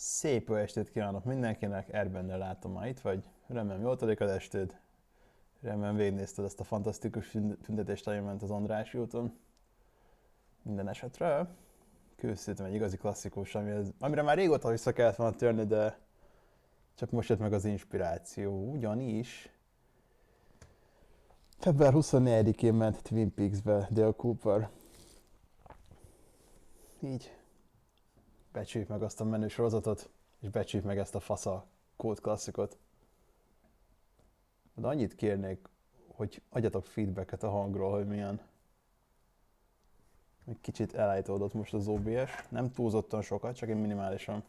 Szép jó estét kívánok mindenkinek, Erbennel látom már itt vagy. Remélem jól telik az estéd. Remélem végignézted ezt a fantasztikus tüntetést, ami ment az Andrássy úton. Minden esetre készítettem egy igazi klasszikus, amire már régóta vissza kellett volna törni, de csak most jött meg az inspiráció. Ugyanis február 24-én ment Twin Peaks-be Dale Cooper. Így becsüljük meg azt a menő sorozatot, és becsüljük meg ezt a fasza kult klasszikot. De annyit kérnék, hogy adjatok feedbacket a hangról, hogy milyen. Egy kicsit elállítódott most az OBS, nem túlzottan sokat, csak egy minimálisan.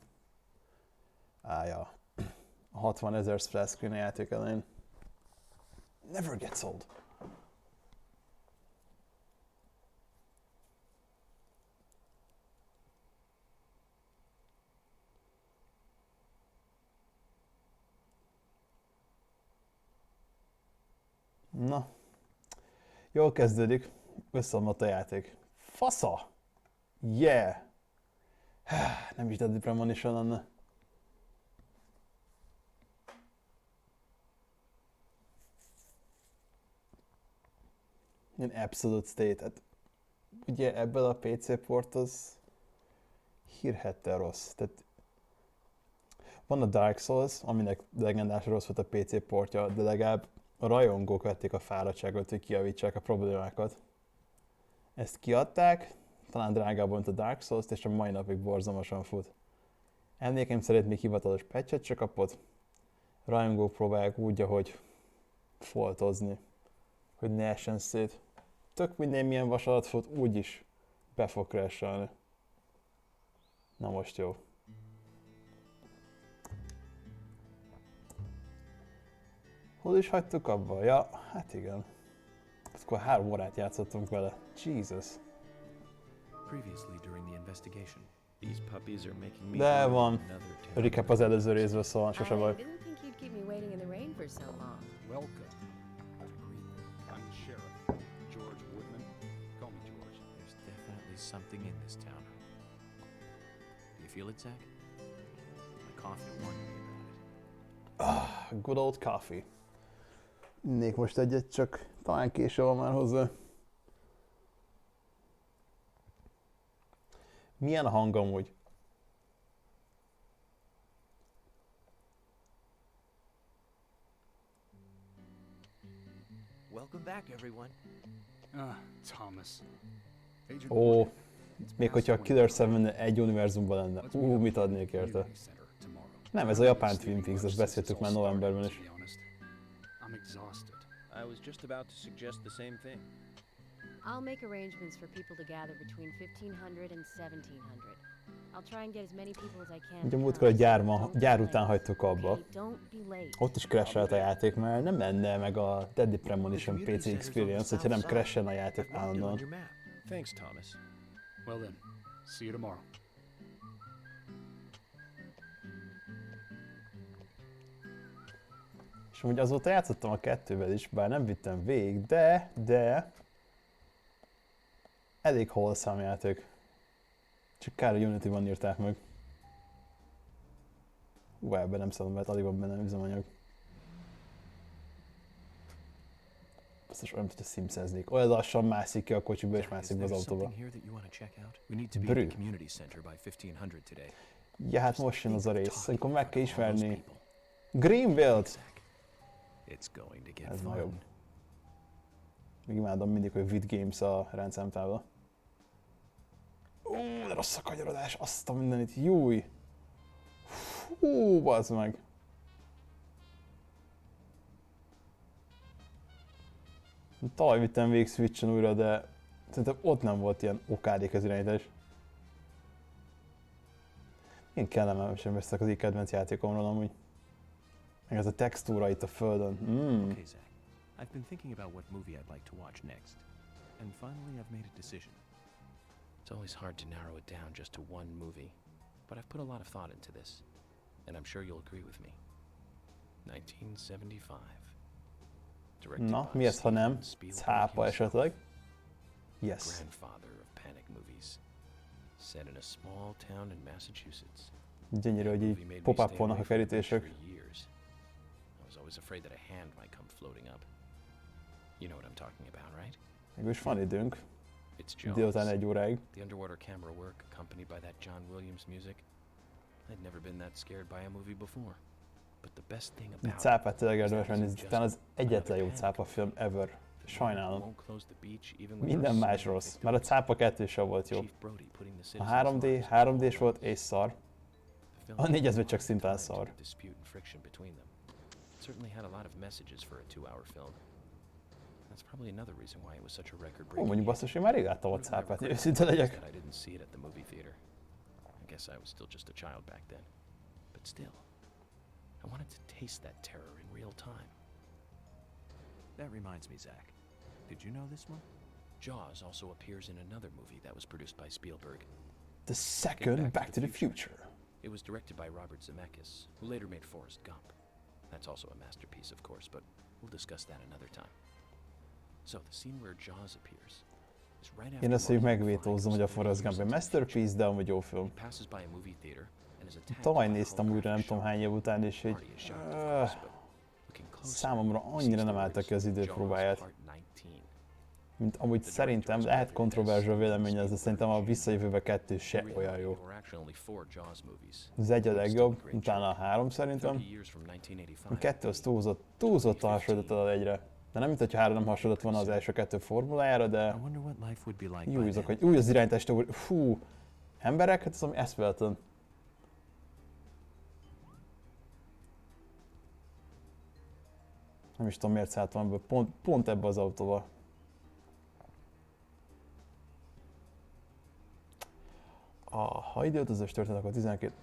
Ja. A 60 000 splash screen a játék elején. Never gets old. Na, jól kezdődik, összeomlott a játék. Fasza! Yeah! Nem is Deadly Premonition lenne. Ilyen absolute state. Hát, ugye ebből a PC port az hírhette rossz. Tehát van a Dark Souls, aminek legendás rossz volt a PC portja, de legalább a rajongók vették a fáradtságot, hogy kijavítsák a problémákat. Ezt kiadták, talán drágább volt a Dark Souls-t, és a mai napig borzalmasan fut. Emlékeim szerint még hivatalos patchet se kapott. A rajongók próbálják úgy, ahogy foltozni, hogy ne essen szét. Tök minden milyen vas alatt fut, úgyis be fog crashelni. Na most jó. Hol is hagytuk abba? Ja, hát igen. Akkor 3 órát játszottunk vele. Jesus. De van. Recap az előző részből, szóval sose baj. Something in this town. Do you feel it, Zach? My coffee warned me about it. Good old coffee. Innék most egyet, csak talán késő van már hozzá. Milyen a hang amúgy? Welcome back, everyone. Thomas. Ó, még hogyha a Killer 7 egy univerzumban lenne. Mit adnék érte? Nem, ez a japán Twin Peaks, ezt beszéltük már novemberben is. I'm exhausted. I was just about to suggest the same thing. I'll make arrangements for people to gather between 1500 and 1700. I'll try and get as many people as I can. Ugye múltkor a gyár után hagytuk abba. Ott is crashelt a játék, mert nem lenne meg a Deadly Premonition PC Experience, hogyha nem crashel a játék állandóan. Thanks, Thomas. Well then, see you tomorrow. És amúgy azóta játszottam a 2-vel is, bár nem vittem végig, de elég wholesome játék. Csak kár, hogy Unity-ban írták meg. Ebben nem szedem, mert alig van benne üzemanyag. Biztos olyan, hogyha simszeznék. Olyan lassan mászik ki a kocsiba és mászik be az autóba. Brü. Ja, hát most jön az a rész, amikor meg kell ismerni Greenville-t! Ez nagyobb. Még imádom mindig, hogy Vid Games a rendszámtábla. De rossz a kanyarodás, azt a mindenit, júj! Hú, bazd meg! Tavaly vittem végig Switchen újra, de szerintem ott nem volt ilyen okádék az irányítás. Én kellemesen veszek az így kedvenc játékomról amúgy. Meg ez a textúra itt a földön. Okay, Zach. I've been thinking about what movie I'd like to watch next. And finally I've made a decision. It's always hard to narrow it down just to one movie. But I've put a lot of thought into this. And I'm sure you'll agree with me. 1975. Na, mi ez, ha nem? Cápa esetleg? Yes. Grandfather of panic movies. Set in a small town in Massachusetts. Gyönyörű, hogy Movie made így me stay pop-up-olnak away a from the beach kerítések. for years. I was always afraid that a hand might come floating up. You know what I'm talking about, right? Mégis van időnk, It's Jaws. délután 1 óráig. The underwater camera work accompanied by that John Williams music. I'd never been that scared by a movie before. But the best thing about it Cápát tényleg is érdemes that it megnézni, isn't talán just az egyetlen jó another cápa panic. film ever. The man Sajnálom. won't close the beach even when Minden there are más so many rossz, mert a victims. cápa 2 sem volt jó. Chief Brody putting the A citizens' 3D, lives 3D-s volt és szar. The film A 4-es meg took csak a szintén lot of time szar. to the dispute and friction between them. It certainly had a lot of messages for a 2-hour film. That's probably another reason why it was such a Ó, record-breaking mondjuk hit. basszus, én már rég láttam a One of my cápát, hogy regrets őszinte is legyek. that I didn't see it at the movie theater. I guess I was still just a child back then. But still, I wanted to taste that terror in real time. That reminds me, Zach. Did you know this one? Jaws also appears in another movie that was produced by Spielberg. The second Back to the Future. It was directed by Robert Zemeckis, who later made Forrest Gump. That's also a masterpiece, of course, but we'll discuss that another time. So, the scene where Jaws appears is right after Én azt, hogy Marty megvétózzam, hogy a McFly goes Forrest 30 Gump egy years into the masterpiece, de amúgy jó film. He passes by a movie theater and is attacked Tavaly by a néztem újra, nem holographic tudom shark. hány év után, és így Marty is shocked, of course, but looking closer, számomra he annyira sees nem the állta ki az words, időpróbáját. Jaws Part 19. Mint amúgy szerintem, lehet kontroverzsal véleménye, de szerintem a Visszajövőbe 2 se olyan jó. There were actually only 4 Jaws movies. Az 1 a legjobb, utána a 3 30 szerintem. years from 1985. A 2 az túlzottan hasonlított az 1-re. De nem, mint hogyha 3 nem hasonlított volna az első 2 formulájára, I de wonder what life would be like jó by izok, then. hogy új az irányítás, fú, emberek, hát az ami eszméletlen. Nem is tudom miért szálltam ebből, pont ebbe az autóba. Ha időutazós történet, akkor 12...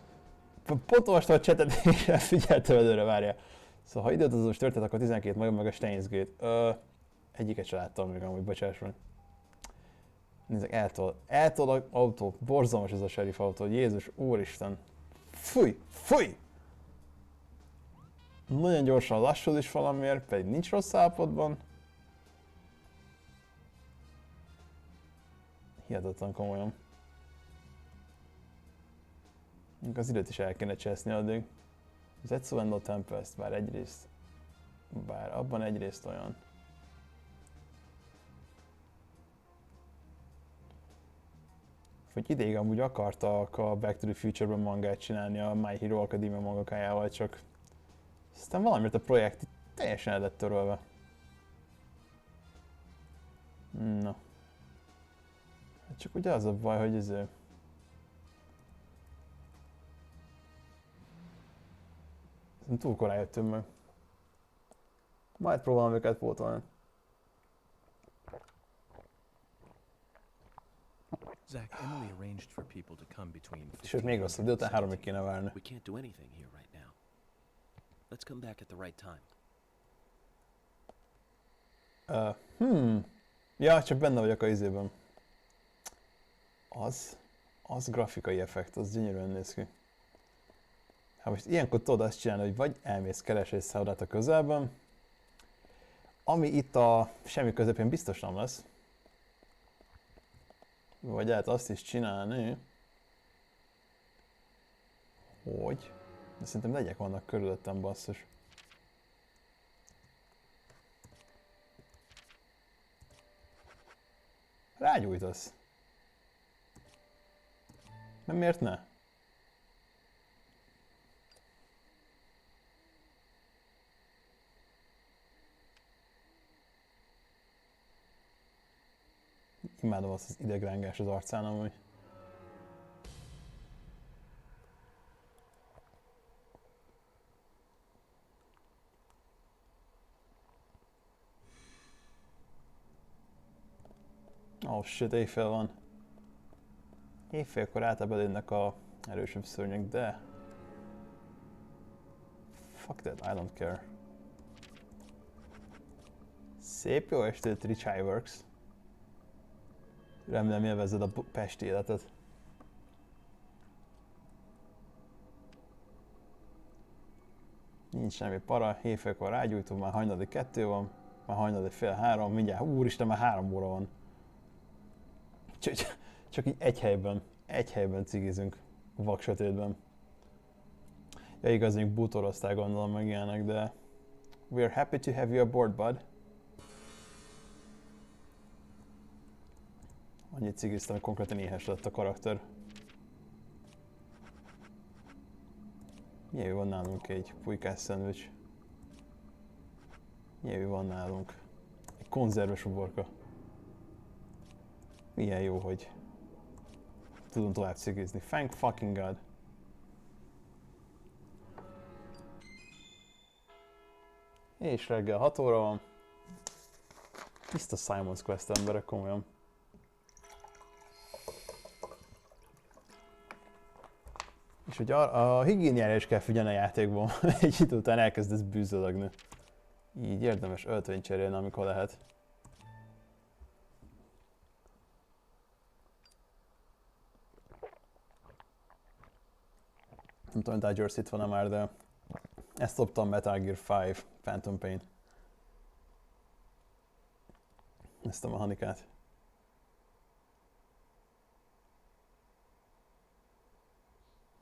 Pont olvastam a csetet, és elfigyeltem előre, várjál. Szóval ha időutazós történet, akkor 12 meg a Steins Gate. Egyiket sem láttam még amúgy, bocsáss meg. Nézzek, eltol az autó. Borzalmas ez a sheriff autó. Jézus, úristen. Fúj! Nagyon gyorsan lassul is valamiért, pedig nincs rossz állapotban. Hihetetlen komolyan. Az időt is el kéne cseszni addig. Az Etsu and the Tempest, bár abban egyrészt olyan. Hogy ideig amúgy akartak a Back to the Future-ben mangát csinálni a My Hero Academia mangakájával, csak aztán valamiért a projekt teljesen el lett törölve. Na. Csak ugye az a baj, hogy túl korán jöttünk meg. Majd próbálom őket pótolni. Zach, Emily arranged for people to come between Sőt, még rosszabb, de utána 3-ig kéne várni. We can't do anything here right now. Let's come back at the right time. Ja, csak benne vagyok a izében. Az grafikai effekt, az gyönyörűen néz ki. Hát most ilyenkor tudod azt csinálni, hogy vagy elmész keresni egy szállodát a közelben, ami itt a semmi közepén biztos nem lesz. Vagy lehet azt is csinálni, hogy... De szerintem legyek vannak körülöttem, basszus. Rágyújtasz. Nem, miért ne? Imádom azt az idegrángás az arcán amúgy. Oh shit, éjfél van. Éjfélkor általában jönnek a erősebb szörnyek, de... Fuck that, I don't care. Szép jó estét, Rich Iworks. Remélem élvezed a pesti életet. Nincs semmi para, hétfőkor rágyújtunk, már hajnali 2 van, már hajnali fél 3, mindjárt, úristen, már 3 óra van. Csak így egy helyben cigizünk, vaksötétben. Ja, igaz, még bútoroztál gondolom meg ilyenek, de... We're happy to have you aboard, bud. Annyit cigiztem, hogy konkrétan éhes lett a karakter. Milyen jó van nálunk egy pulykás szendvics. Milyen jó van nálunk egy konzerves uborka. Milyen jó, hogy tudunk tovább cigizni. Thank fucking god. És reggel 6 óra van. Tiszta Simon's Quest emberek, komolyan. És hogy a higiéniára is kell figyelni a játékban, egy idő után elkezdesz bűzölögni. Így érdemes öltönyt cserélni, amikor lehet. Nem tudom, hogy Dodgers itt van-e már, de ezt loptam Metal Gear 5 Phantom Pain. Ezt a mechanikát.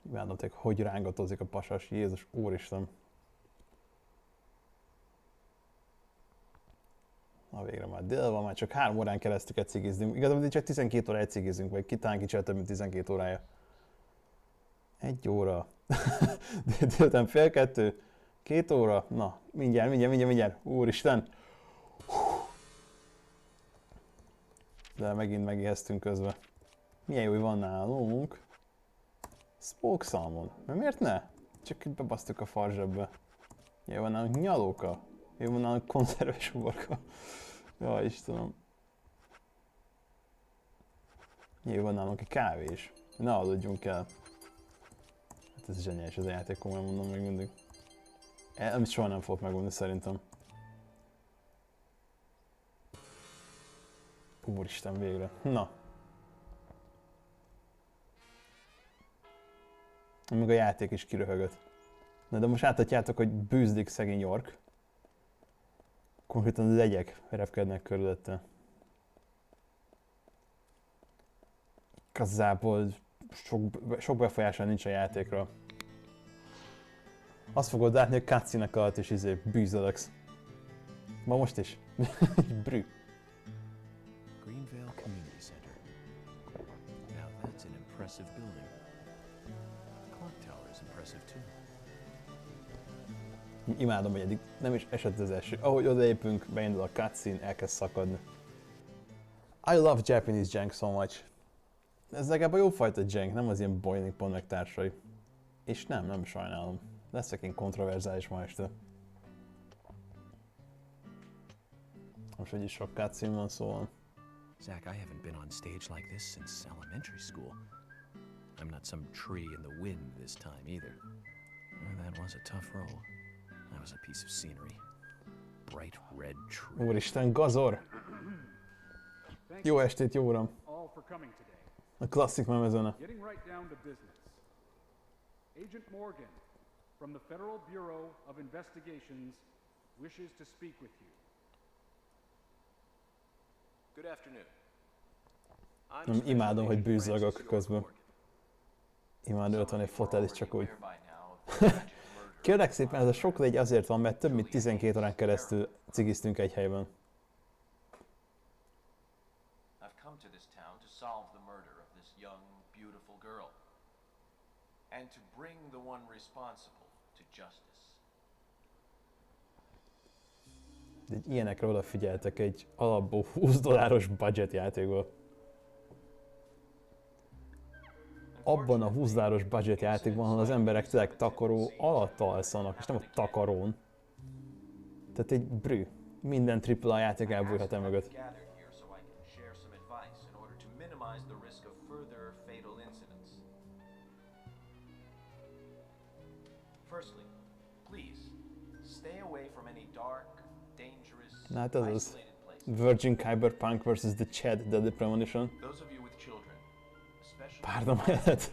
Imádom, hogy rángatozik a pasas, Jézus Úristen. Na végre már dél van, már csak 3 órán keresztül cigizzünk. Igazából csak 12 órája cigizzünk, vagy talán kicsit több mint 12 órája. 1 óra. Délután fél 2. 2 óra. Na, mindjárt. Úristen. De megint megijesztünk közben. Milyen jó, hogy van nálunk. Smoke salmon. Mert miért ne? Csak itt bebasztuk a farzsebbe. Jó, van nálunk nyalóka. Jó, van nálunk konzerves uborka. Jaj, Istenem. Jó, van nálunk egy kávé is. Ne aludjunk el. Hát ez zseniális ez a játék, komolyan mondom még mindig. Amit soha nem fogok megmondani szerintem. Úristen, végre. Na. Még a játék is kiröhögött. Na de most láthatjátok, hogy bűzlik szegény York. Konkrétan legyek repkednek körülötte. Igazából sok befolyása nincs a játékra. Azt fogod látni, hogy cutscene-ek alatt is bűzölöksz. Ma most is. Brü. Greenvale Community Center. Now that's an impressive building. The clock tower is impressive too. Imádom, hogy eddig nem is esett az eső. Ahogy odaépünk, beindul a cutscene, elkezd szakadni. I love Japanese jank so much. Ez legalább a jófajta jank, nem az ilyen Boiling Pond meg társai. És nem sajnálom. Leszek én kontroverzális ma este. Most hogy is sok cutscene van, szóval. Zach, I haven't been on stage like this since elementary school. I'm not some tree in the wind this time either. That was a tough role. That was a piece of scenery. Bright red tree. Úristen, gazor! Jó estét, jó uram! All for coming today. A klasszik memezőne. Getting right down to business. Agent Morgan from the Federal Bureau of Investigations wishes to speak with you. Good afternoon. Nem, imádom, hogy bűzölgök közben. Imádom, ott van egy fotel is csak úgy. Kérlek szépen, ez a sok légy azért van, mert több mint 12 órán keresztül cigiztünk egy helyben. I've come to this town to solve the murder of this young, beautiful girl. And to bring the one responsible to justice. De ilyenekre odafigyeltek egy alapból $20 budget játékból. Abban a $20 budget játékban, ahol az emberek tényleg takaró alatt alszanak, és nem a takarón. Tehát egy brü. Minden AAA játék elbújhat el mögött. Na hát ez az. Virgin Cyberpunk vs. The Chad Deadly Premonition. Pardon mellett.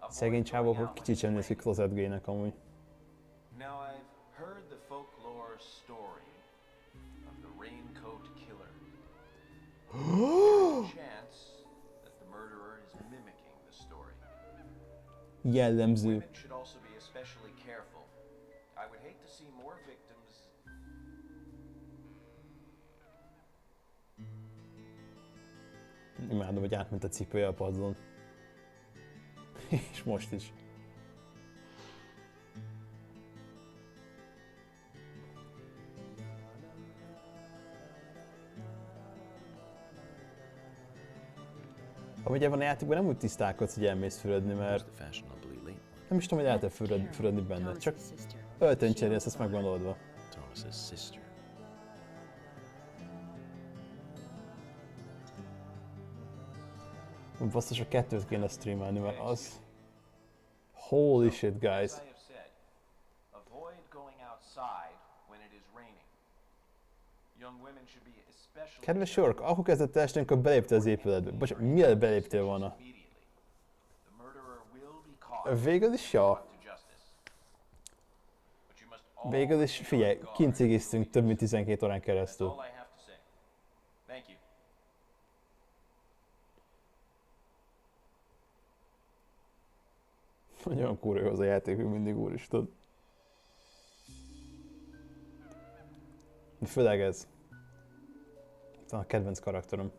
Szegény csávók kicsit sem néz ki closet gay-nek amúgy. Now I've heard the folklore story of the raincoat killer. chance that the murderer is mimicking the story. Jellemző. Women should also be especially careful. I would hate to see more victims. Imádom, hogy átment a cipője a padlón. És most is. Amúgy ebben a játékban nem úgy tisztálkodsz, hogy elmész fürödni, mert The fashionably late one. nem is tudom, hogy lehet-e fürödni benne. Csak öltönyt cserélsz, ezt meg van oldva. Thomas's sister. Basszus, a kettőt kéne streamelni, mert az... Holy shit, guys. As I have said, avoid going outside when it is raining. Young women should be especially Kedves York, akkor kezdett esni, amikor beléptél az épületbe. Bocs, mielőtt beléptél volna. immediately. The murderer will be caught. Végül is, ja. To justice. But you must Végül is, figyelj, kint cigiztünk több mint 12 órán That's keresztül. all I have to say. Thank you. Nagyon kurva jó az a játék, hogy mindig úristen. Főleg ez. Ez a kedvenc karakterem.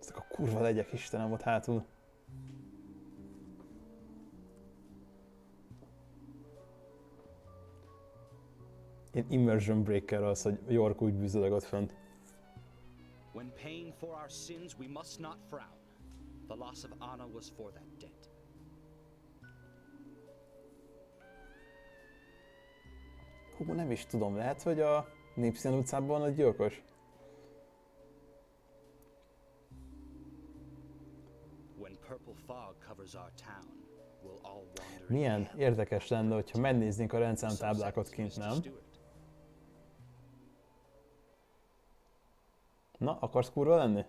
Ezek a kurva legyek, Istenem, ott hátul. Ilyen immersion breaker az, hogy York úgy bűzöleg ott fönt. When paying for our sins, we must not frown. The loss of Anna was for that debt. Hú, nem is tudom, lehet, hogy a Népszín utcában a gyilkos? When purple fog covers our town, we'll all wander. Milyen érdekes lenne, hogyha megnéznénk a rendszámtáblákat kint, nem? Na, akarsz kurva lenni?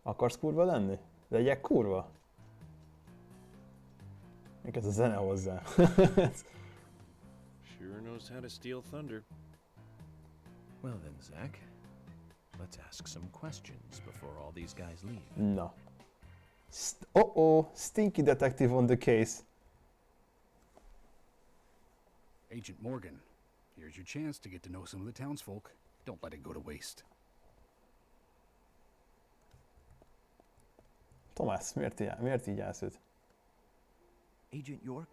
Akarsz kurva lenni? Legyek kurva? Mik ez a zene hozzá? Sure knows how to steal thunder. Well then, Zach, let's ask some questions before all these guys leave. Na. Oh, stinky detective on the case. Agent Morgan, here's your chance to get to know some of the townsfolk. Don't let it go to waste. Tomás, miért így állsz őt? Agent York,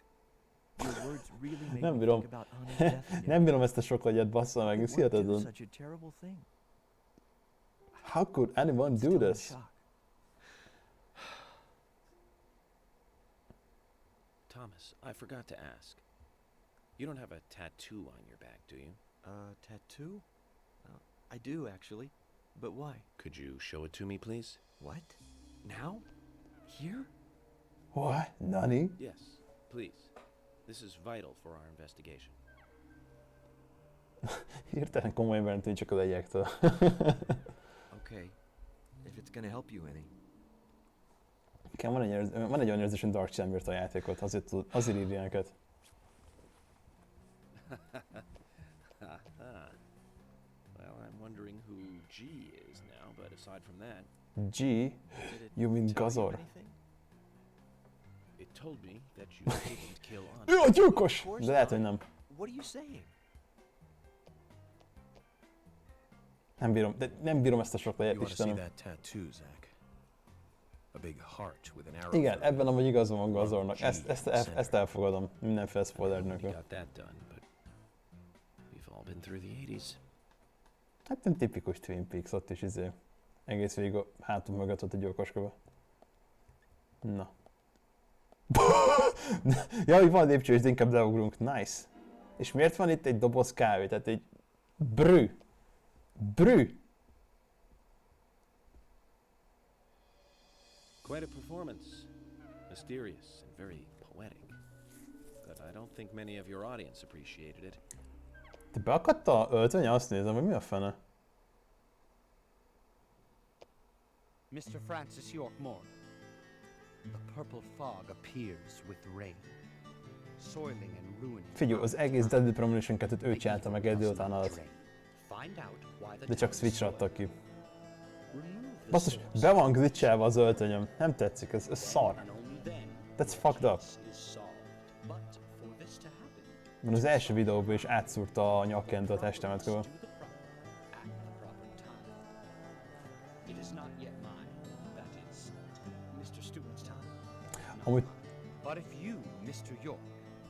your words really make Nem me bírom. think about Anna's death again. Nem bírom ezt a sok legyet, bassza meg, ez Who would do hihetetlen. such a terrible thing? How could anyone do Still in this? shock. Thomas, I forgot to ask. You don't have a tattoo on your back, do you? Tattoo? I do, actually. But why? Could you show it to me, please? What? Now? Here? What? Nani? Yes, please. This is vital for our investigation. Hirtelen komolyan mentünk csak a legyektől. Okay. If it's gonna help you any. Nekem van egy olyan érzés, hogy Dark Chamber a játékot, azért írja ilyeneket. Well, I'm wondering who G is now, but aside from that, G? did it You mean tell you Gazor? anything? It told me that you didn't kill Ő Anna. a gyilkos! Of course De lehet, not. hogy nem. What are you saying? Nem bírom ezt a sok You legyet, ought to see Istenem. that tattoo, Zach. A big heart with an arrow. Igen, through it. ebben amúgy igazam van Gazornak. Ezt elfogadom. Mindenféle spoiler We nélkül. got that done, but we've all been through the 80s. Hát nem tipikus Twin Peaks, ott is egész végig a hátunk mögött ott a gyilkosköve. Na. Ja, hogy van lépcső, és inkább leugrunk. Nice. És miért van itt egy doboz kávé? Tehát egy brü. Brü. Quite a performance. Mysterious and very poetic. But I don't think many of your audience appreciated it. Te beakadt a öltönye? Azt nézem, hogy mi a fene? Mr. Francis York Morgan, the purple fog appears with rain. soiling and ruining. Figyelj, az egész Deadly Premonition 2-t ő csinálta meg egy délután alatt. De csak Switchre adtak ki. Basszus, be van glitchelve az öltönyöm. Nem tetszik, ez szar. That's fucked up. Mert az első videóban is átszúrta a nyakkendő a testemet körül. Amúgy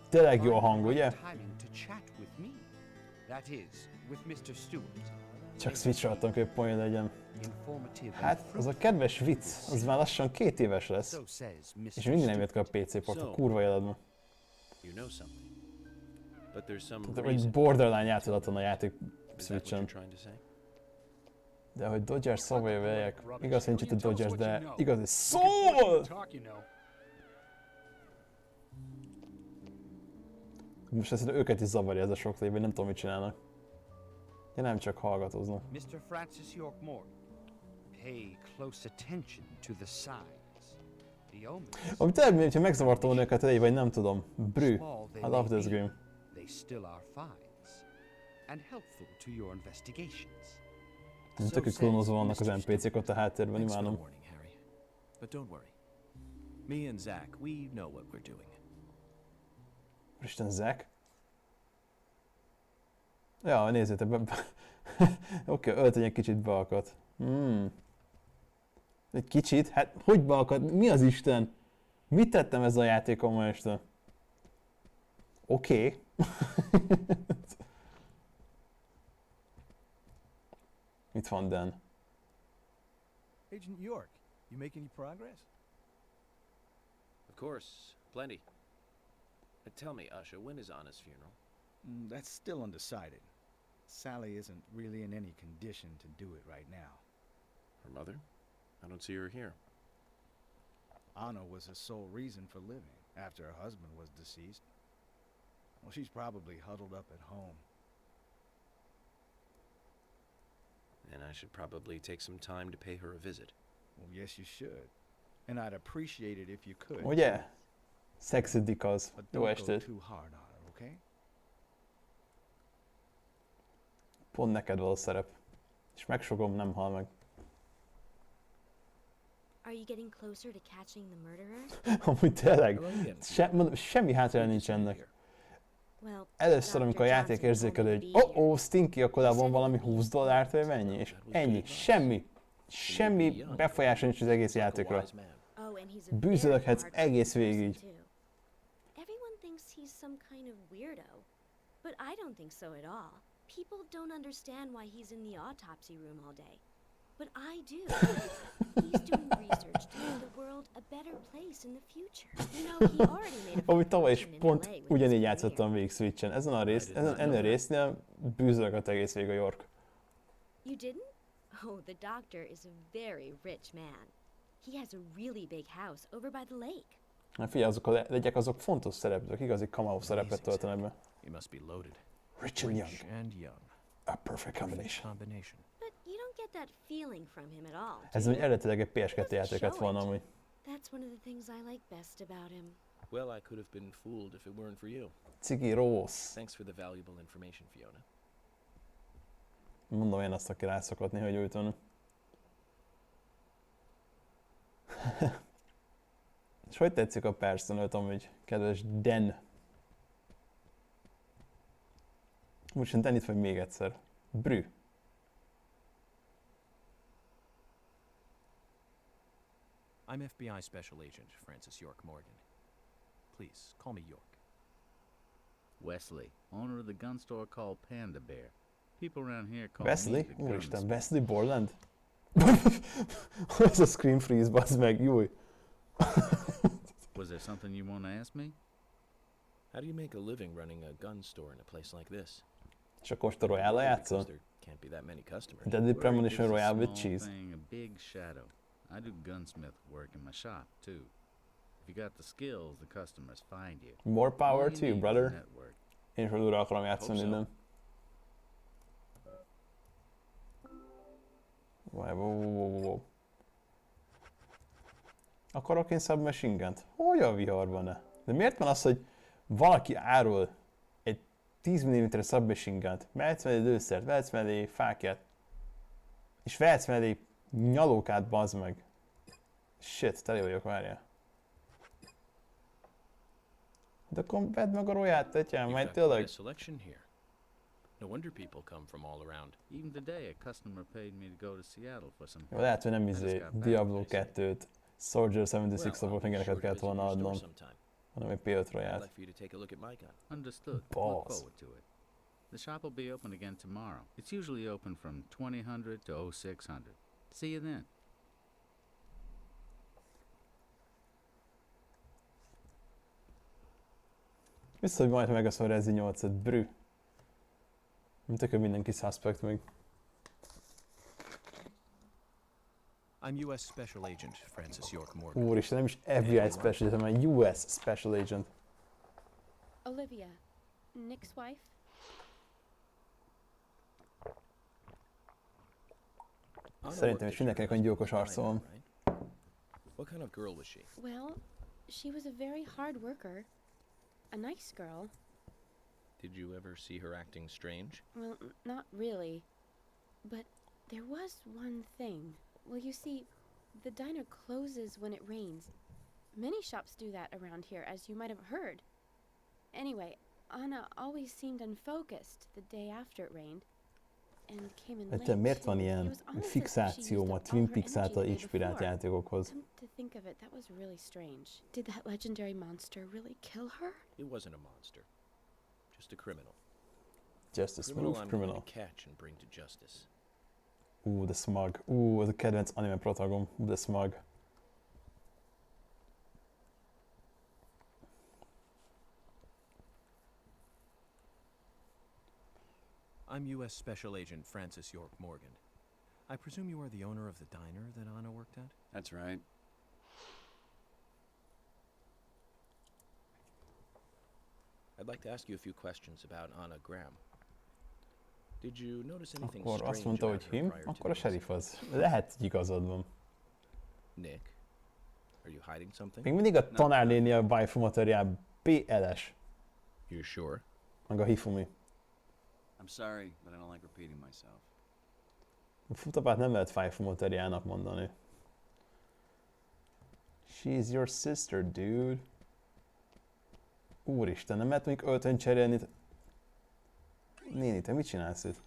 tényleg jó a hang, ugye? Csak Switchre adtam, hogy poén legyen. Hát, az a kedves vicc, az már lassan 2 éves lesz. És mindig nem jött ki a PC port, a kurva életben. Tehát, hogy borderline játszadatlan a játék Switchen. De hogy Dodgers szóval jöveljek, igaz, hogy nincs itt a Dodgers, de igaz, hogy szól! Most ezt őket is zavarja ez a sok lév, nem tudom, mit csinálnak. Ja, nem csak hallgatóznak. Mr. Francis York Morgan, pay close attention to the signs. The omens. Ami tényleg, mintha megzavarta volna őket elég, vagy nem tudom. Brü. I love this game. They still are finds and helpful to your investigations. Tökük klónozva vannak az NPC-k ott a háttérben, imádom. But don't worry. Me and Zach, we know what we're doing. Isten, Zach? Ja, nézzétek be. Oké, öltöny egy kicsit beakadt. Egy kicsit? Hát, hogy beakadt? Mi az Isten? Mit tettem ezzel a játékon ma este? Oké. Itt van Dan. Agent York, you make any progress? Of course, plenty. Tell me, Usha, when is Anna's funeral? That's still undecided. Sally isn't really in any condition to do it right now. Her mother? I don't see her here. Anna was her sole reason for living after her husband was deceased. Well, she's probably huddled up at home. And I should probably take some time to pay her a visit. Well, yes, you should. And I'd appreciate it if you could. Ugye? Sexy dick az. Jó estét. Too hard on her, okay? Pont neked van a szerep. És megsogom, nem hal meg. Are you getting closer to catching the murderers? Amúgy tényleg, semmi hátránya nincs ennek. Először, amikor a játék érzékelő, hogy Stinky, akkor van valami $20 vagy mennyi, és ennyi, semmi befolyása nincs az egész játékra. Bűzölöghetsz egész végig. Everyone thinks he's some kind of weirdo, but I don't think so at all. People don't understand why he's in the autopsy room all day. But I do. He's doing research to make the world a better place in the future. You know, he already made a Ahogy tavaly is fortune in pont LA with ugyanígy his játszottam végig Switchen. Ennél a résznél bűzölögött egész végig a York. You didn't? Oh, the doctor is a very rich man. He has a really big house over by the lake. Hát figyelj, azok a legyek, azok fontos szereplők, igazi cameo szerepet töltenek be. You must be loaded. Rich and young. A perfect combination. But you don't get that feeling from him at all. Ez úgy eredetileg egy PS2 játék lett volna amúgy. That's one of the things I like best about him. Well, I could have been fooled if it weren't for you. Cigi rossz. Thanks for the valuable information, Fiona. Mondom én azt, aki rászokott néha gyújtani. És hogy tetszik a personöt amúgy, kedves Dan? Úgyhogy Dan itt vagy még egyszer. Brü. I'm FBI Special Agent Francis York Morgan. Please, call me York. Wesley, owner of the gun store called Panda Bear. People around here call Wesley? me the Úristen, gunsmith. Wesley Borland? Ez a screen freeze, bazd meg, júj. Was there something you want to ask me? How do you make a living running a gun store in a place like this? És akkor most a Royale-a játszol? There can't be that many customers. Deadly Premonition Work is a Royale with small cheese. thing, a big shadow. I do gunsmith work in my shop, too. If you got the skills, the customers find you. More power All you to you, need is brother. a network. Én is újra akarom játszani innen. Wow. Akarok én submachine gunt? Hogy a viharban ne? De miért van az, hogy valaki árul egy 10 mm submachine gun-t, vehetsz mellé lőszert, vehetsz mellé fákját, és vehetsz mellé nyalókát, bazd meg. Shit, tele vagyok, várjál. De akkor vedd meg a roját, tetyám, majd tényleg. No wonder people come from all around. Even today, a customer paid me to go to Seattle for some. Jó, lehet, hogy nem Diablo 2-t, Soldier 76-os mindeneket kellett volna adnom, hanem egy P5 roját. Understood. Boss. Look forward to it. The shop will be open again tomorrow. It's usually open from 2000 to 0600. See you then. Vissza, hogy majd megaszol a Rezi 8-et, brü. Mint tökön mindenki suspect még. I'm U.S. Special Agent Francis York Morgan. Úristen, nem is FBI Special Agent, hanem US Special Agent. Olivia, Nick's wife? Szerintem is mindenkinek olyan gyilkos arca van. What kind of girl was she? Well, she was a very hard worker. A nice girl. Did you ever see her acting strange? Well, not really. But there was one thing. Well, you see, the diner closes when it rains. Many shops do that around here, as you might have heard. Anyway, Anna always seemed unfocused the day after it rained. And came in late. Te miért van It ilyen was almost as if she fixáció used a up all Twin her Peaks energy által the day inspirált before? játékokhoz? Come to think of it, that was really strange. Did that legendary monster really kill her? It wasn't a monster. Just a criminal. Just a smooth I'm criminal. going to catch and bring to justice. The Smug. Ez a kedvenc anime protagom. The Smug. I'm U.S. Special Agent Francis York Morgan. I presume you are the owner of the diner that Anna worked at? That's right. I'd like to ask you a few questions about Anna Graham. Did you notice anything Akkor strange azt mondta, about hogy her him, prior to akkor a the sheriff incident? az. Lehet, hogy igazad van. Nick, are you hiding something? Még mindig a tanárnéni a waifu materiál BLS. You're sure? Meg a Hifumi. I'm sorry, but I don't like repeating myself. A futapát nem lehet waifu materiálnak mondani. She's your sister, dude. Úristen, nem lehet mondjuk öltönyt cserélni? Néni, te mit csinálsz itt?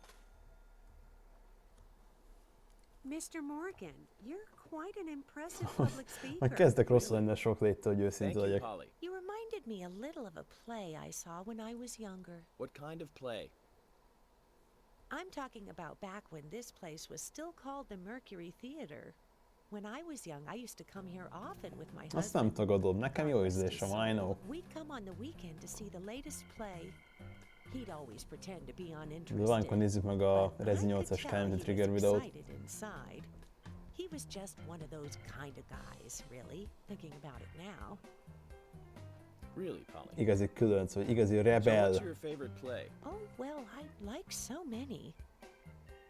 Mr. Morgan, you're quite an impressive public speaker. Majd kezdek rosszul lenni a sok léttől, hogy őszinte Thank you, legyek. Polly. You reminded me a little of a play I saw when I was younger. What kind of play? I'm talking about back when this place was still called the Mercury Theater. When I was young, I used to come here often with my Azt nem husband. tagadom, nekem jó ízlésem, I know. We'd come on the weekend to see the latest play. He'd always pretend to be De uninterested. valamikor nézzük meg a but Rezi I could 8-as tell Kellemetlen he Trigger was videót. excited inside. He was just one of those kind of guys, really, thinking about it now. Really, Polly? Igazi különc, vagy igazi So rebel. what's your favorite play? Oh, well, I like so many.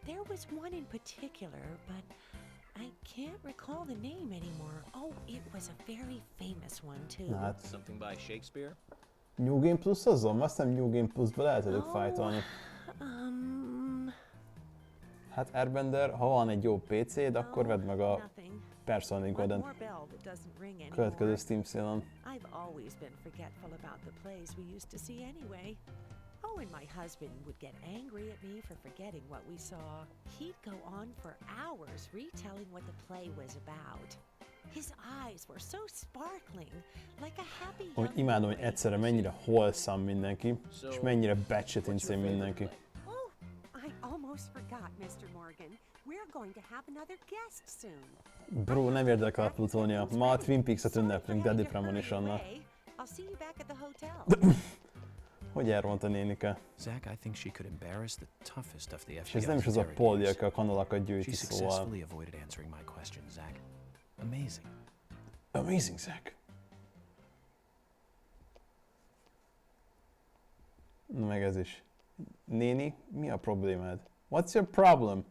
There was one in particular, but I can't recall the name anymore. Oh, it was a very famous one, too. Na hát, Something by Shakespeare? New Game Plus azon? Azt hiszem New Game Plus-ba lehet velük fájtolni. Hát Airbender, ha van egy jó PC-d, akkor vedd meg a Persona Golden következő Steam szélen. I've always been forgetful about the plays we used to see anyway. Oh, and my husband would get angry at me for forgetting what we saw. He'd go on for hours retelling what the play was about. His eyes were so sparkling, like a happy Hogy young imádom, hogy boy. egyszerre mennyire wholesome mindenki, és mennyire batshit insane mindenki. Oh, I almost forgot, Mr. Morgan. We're going to have another guest soon. Bro, nem érdekel a Plutónia. Ma a Twin Peaks-et ünneplünk Deadly Premonition-nal. I'll see you back at the hotel. Hogy elront a nénike? Zach, I think she could embarrass the toughest of the És ez FBI's nem is az a Polly, aki a kanalakat gyűjti, She szóval... successfully avoided answering my questions, Zach. Amazing. Amazing, Zach. Na meg ez is. Néni, mi a problémád? What's your problem?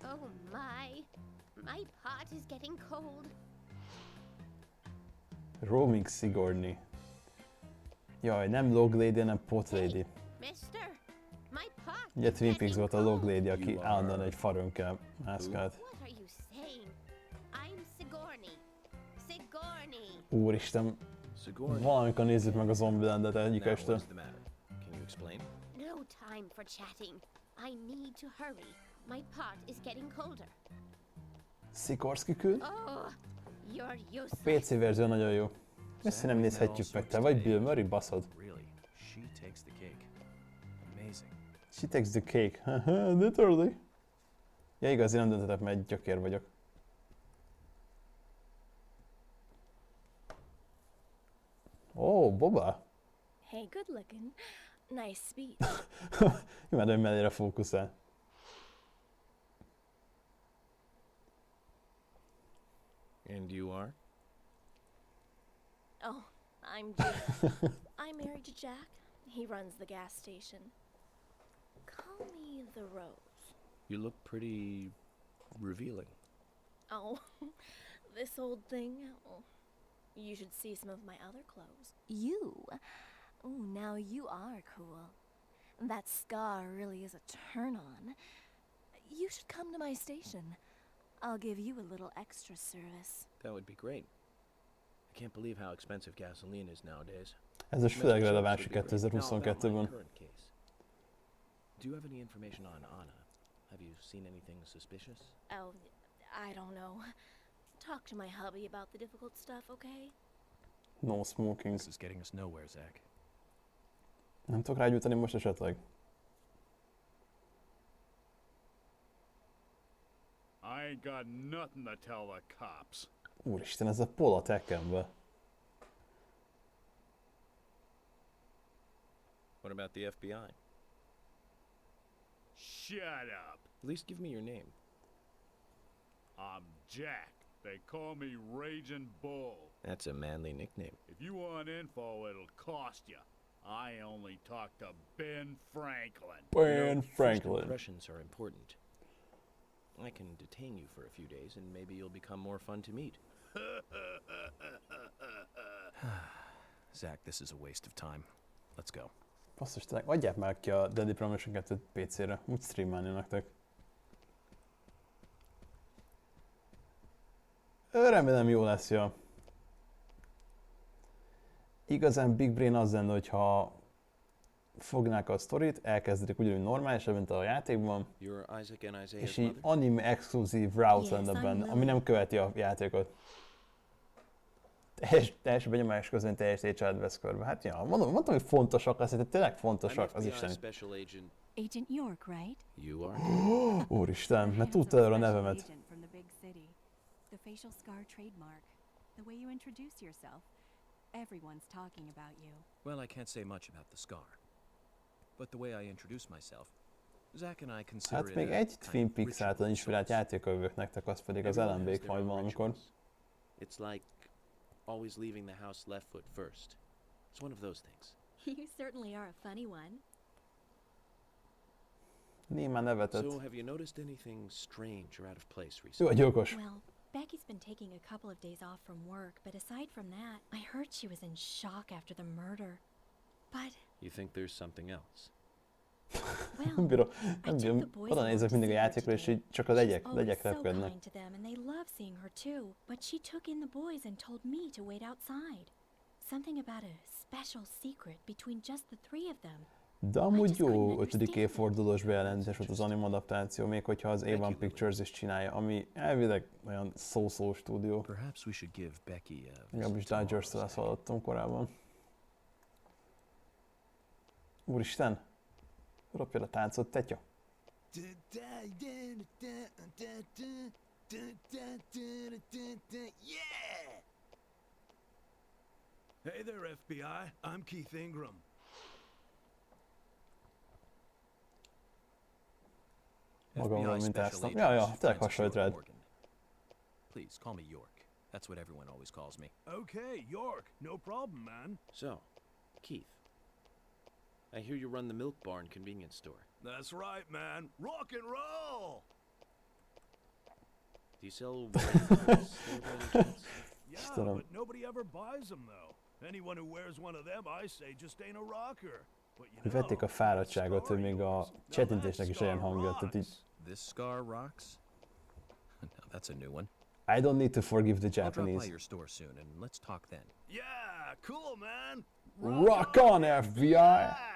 Oh My pot is getting cold. Roaming Sigourney. Jaj, nem Log Lady, hanem Pot Lady. Mister, my pot Ugye is Twin getting Peaks volt a Log Lady, aki You állandóan are egy farönkkel mászkált. What are you saying? I'm Sigourney. Sigourney. Úristen, Sigourney. valamikor nézzük meg a Zombielandet egyik Now, este. what's the matter? Can you explain? No time for chatting. I need to hurry. My pot is getting colder. Sikorsky kül? Oh, you're A useless. PC verzió nagyon jó. Ezt nem nézhetjük meg, te vagy Bill Murray, baszod. Really, she takes the cake. Amazing. She takes the cake. Literally. Ja, igazi, nem döntetek, mert gyökér vagyok. Oh, Boba. Hey, good looking. Nice speech. Imádom, hogy mellére fókuszál. And you are? Oh, I'm Jack. I'm married to Jack. He runs the gas station. Call me the Rose. You look pretty revealing. Oh, this old thing. Oh, you should see some of my other clothes. You? Oh, now you are cool. That scar really is a turn on. You should come to my station. I'll give you a little extra service. That would be great. I can't believe how expensive gasoline is nowadays. Ez is főleg releváns Now, about my 2022-ben. current case. Do you have any information on Anna? Have you seen anything suspicious? Oh, I don't know. Talk to my hubby about the difficult stuff, okay? No smoking. This is getting us nowhere, Zach. Nem tudok rágyújtani most esetleg? I ain't got nothing to tell the cops. Úristen, ez a Paul a Tekkenbe. What about the FBI? Shut up. At least give me your name. I'm Jack. They call me Raging Bull. That's a manly nickname. If you want info, it'll cost you. I only talk to Ben Franklin. Ben First Franklin. impressions are important. I can detain you for a few days and maybe you'll become more fun to meet. Zach, this is a waste of time. Let's go. Basszus, tényleg, adják már ki a Deadly Premonition 2-t PC-re. Úgy streamelni nektek. Remélem jó lesz, ja. Igazán Big Brain az lenne, hogyha fognák a sztorit, elkezdik ugyanúgy normálisan, mint a játékban, és így anime exkluzív route lenne benne, ami nem követi a játékot. Teljes benyomás közben teljes tétcsalád vesz körbe. Hát ja, mondtam, hogy fontosak lesz, tehát tényleg fontosak az Isten. Agent York, right? You are? Úristen, mert tudta előre a nevemet. From the big city. The facial scar trademark. The way you introduce yourself. Everyone's talking about you. Well, I can't say much about the scar. But the way I introduce myself, Zach and I consider Hát még egy Twin Peaks által inspirált játéka jövök nektek, az pedig az LMB-k majd valamikor. It's like always leaving the house left foot first. It's one of those things. You certainly are a funny one. Némán nevetett. So have you noticed anything strange or out of place Ő recently? a gyilkos. Well, Becky's been taking a couple of days off from work, but aside from that, I heard she was in shock after the murder. But You think there's something else? Nem bírom. Oda nézek mindig a játékra, és így csak a legyek repkednek. kind to them, and they love seeing her too. But she took in the boys and told me to wait outside. Something about a special secret between just the three of them. De amúgy jó 5. évfordulós bejelentés volt az anime adaptáció, még hogyha az A1 Pictures is csinálja, ami elvileg olyan szó-szó stúdió. Perhaps we should give Becky a Legalábbis Dodgers-től ezt hallottam korábban. Úristen! Ropja a táncot, tetya! Yeah! Hey there, FBI. I'm Keith Ingram. Magamról mintáztam. Ja, tényleg hasonlít rád. Please, call me York. That's what everyone always calls me. Okay, York. No problem, man. So, Keith, I hear you run the Milk Barn convenience store. That's right, man. Rock and roll! Do you sell rifles? Yeah, but nobody ever buys them though. Anyone who wears one of them, I say, just ain't a rocker. But you Vették a fáradtságot, hogy még a csetintésnek is olyan hangja, tehát így... This scar rocks? Now that's a new one. I don't need to forgive the I'll drop by Japanese. your store soon, and let's talk then. Yeah, cool, man. Rock on, FBI!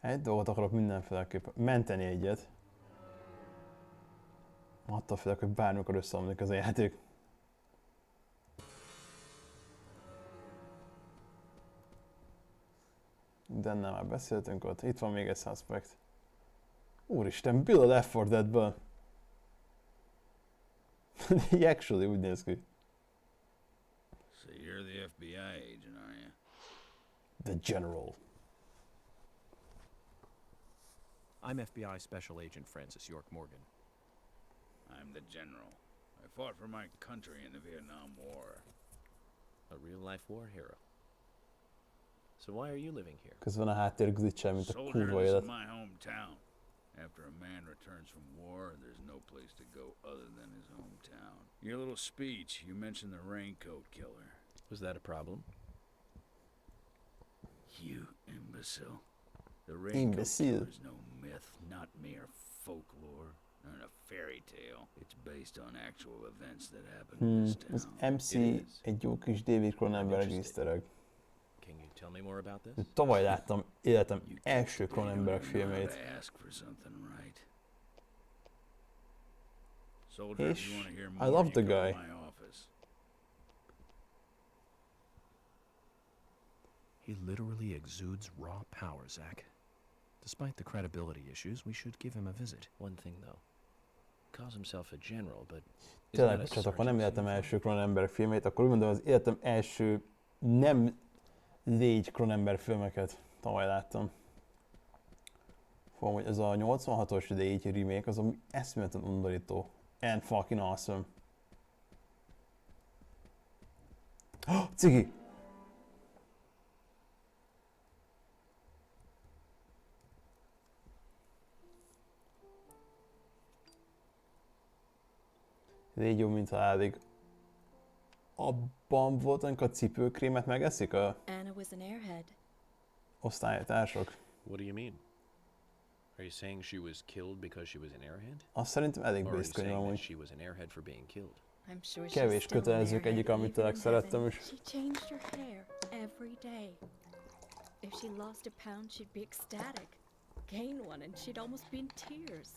Egy dolgot akarok mindenféleképpen. Menteni egyet. Attól félek, hogy bármikor összeomlik az a játék. De nem, már beszéltünk ott. Itt van még egy suspect. Úristen, Bill a Left 4 Deadből. Actually úgy néz ki. So you're the FBI agent, are you? The General. I'm FBI Special Agent Francis York Morgan. I'm the general. I fought for my country in the Vietnam War. A real-life war hero. So why are you living here? Közben a háttér glitchel, mint a Soldier, kurva this is élet. my hometown. After a man returns from war, there's no place to go other than his hometown. Your little speech, you mentioned the raincoat killer. Was that a problem? You imbecile. The raincoat killer is no myth, not mere folklore, or a fairy tale. It's based on actual events that happened in this town. Az MC egy jó kis David Cronenberg easter egg. Can you tell me more about this? Tavaly láttam életem első Cronenberg filmét. És I love the guy. He literally exudes raw power, Zach. Despite the credibility issues, we should give him a visit. One thing though. Calls himself a general, but Tényleg, bocsánat, akkor nem életem első Cronenberg filmét, akkor úgy mondom, az életem első nem légy Cronenberg filmeket tavaly láttam. Fogom, hogy ez a 86-os légy remake, az ami eszméletlen undorító. And fucking awesome. Oh, cigi! Légy jobb, mint halálig. Abban volt, amikor a cipőkrémet megeszik a Anna was an airhead. osztálytársak. What do you mean? Are you saying she was killed because she was an airhead? Azt szerintem elég Or are you base könyv saying that amúgy. she was an airhead for being killed? I'm sure she's Kevés still an kötelezők airhead egyik, amit even tényleg in szerettem heaven. is. She changed her hair every day. If she lost a pound, she'd be ecstatic. Gain one, and she'd almost be in tears.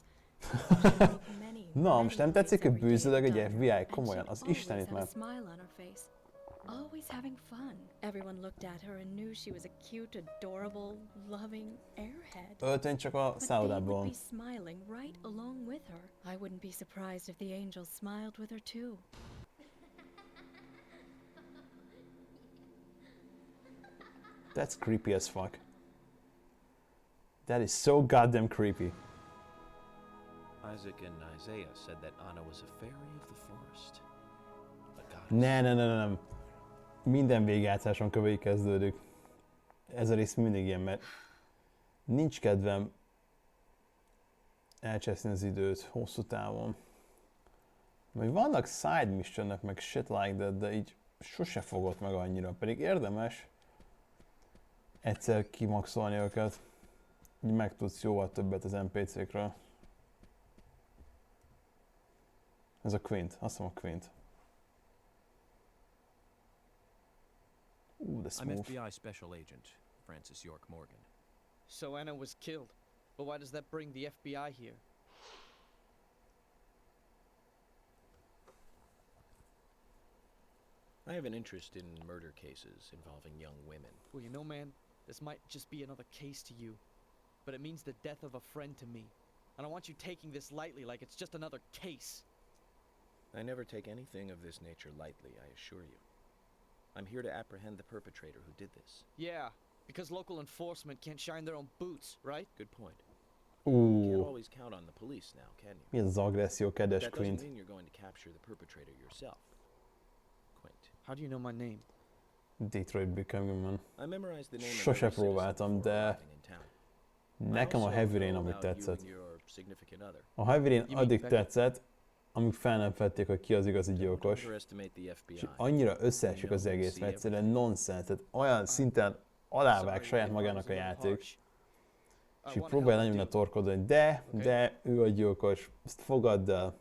Na, most nem tetszik, hogy bűzöleg egy FBI? Komolyan, az Istenit már. Smile on her face. Always having fun. Everyone looked at her and knew she was a cute, adorable, loving airhead. Öltöny csak a szállodából. But they would be smiling right along with her. I wouldn't be surprised if the angels smiled with her too. That's creepy as fuck. That is so goddamn creepy. Isaac and Isaiah said that Anna was a fairy of the forest. A goddess. Nem. Minden végjátszáson kövei kezdődik. Ez a rész mindig ilyen, mert nincs kedvem elcseszni az időt hosszú távon. Vagy vannak side missionnek, meg shit like that, de így sose fogott meg annyira. Pedig érdemes egyszer kimaxolni őket. Így megtudsz jóval többet az NPC-kről. Ez a Quint, azt hiszem a Quint. Ooh, the I'm smooth. FBI Special Agent Francis York Morgan. So Anna was killed. But why does that bring the FBI here? I have an interest in murder cases involving young women. Well, you know, man, this might just be another case to you. But it means the death of a friend to me. I don't want you taking this lightly like it's just another case. I never take anything of this nature lightly, I assure you. I'm here to apprehend the perpetrator who did this. Yeah, because local enforcement can't shine their own boots, right? Good point. You can't always count on the police now, can you? Mi ez az agresszió, kedves That doesn't Quint? mean you're going to capture the perpetrator yourself. Quint. How do you know my name? Detroit Becoming Man. I memorized the name of Sose every citizen próbáltam, before de arriving in town. Nekem a Heavy Rain amúgy tetszett. A Heavy Rain addig tetszett, amíg fel nem fedték, hogy ki az igazi gyilkos. És annyira összeesik az egész, mert egyszerűen nonsens, tehát olyan szinten alávág saját magának a játék. És így próbálja lenyomni a torkodon, hogy de, ő a gyilkos, ezt fogadd el.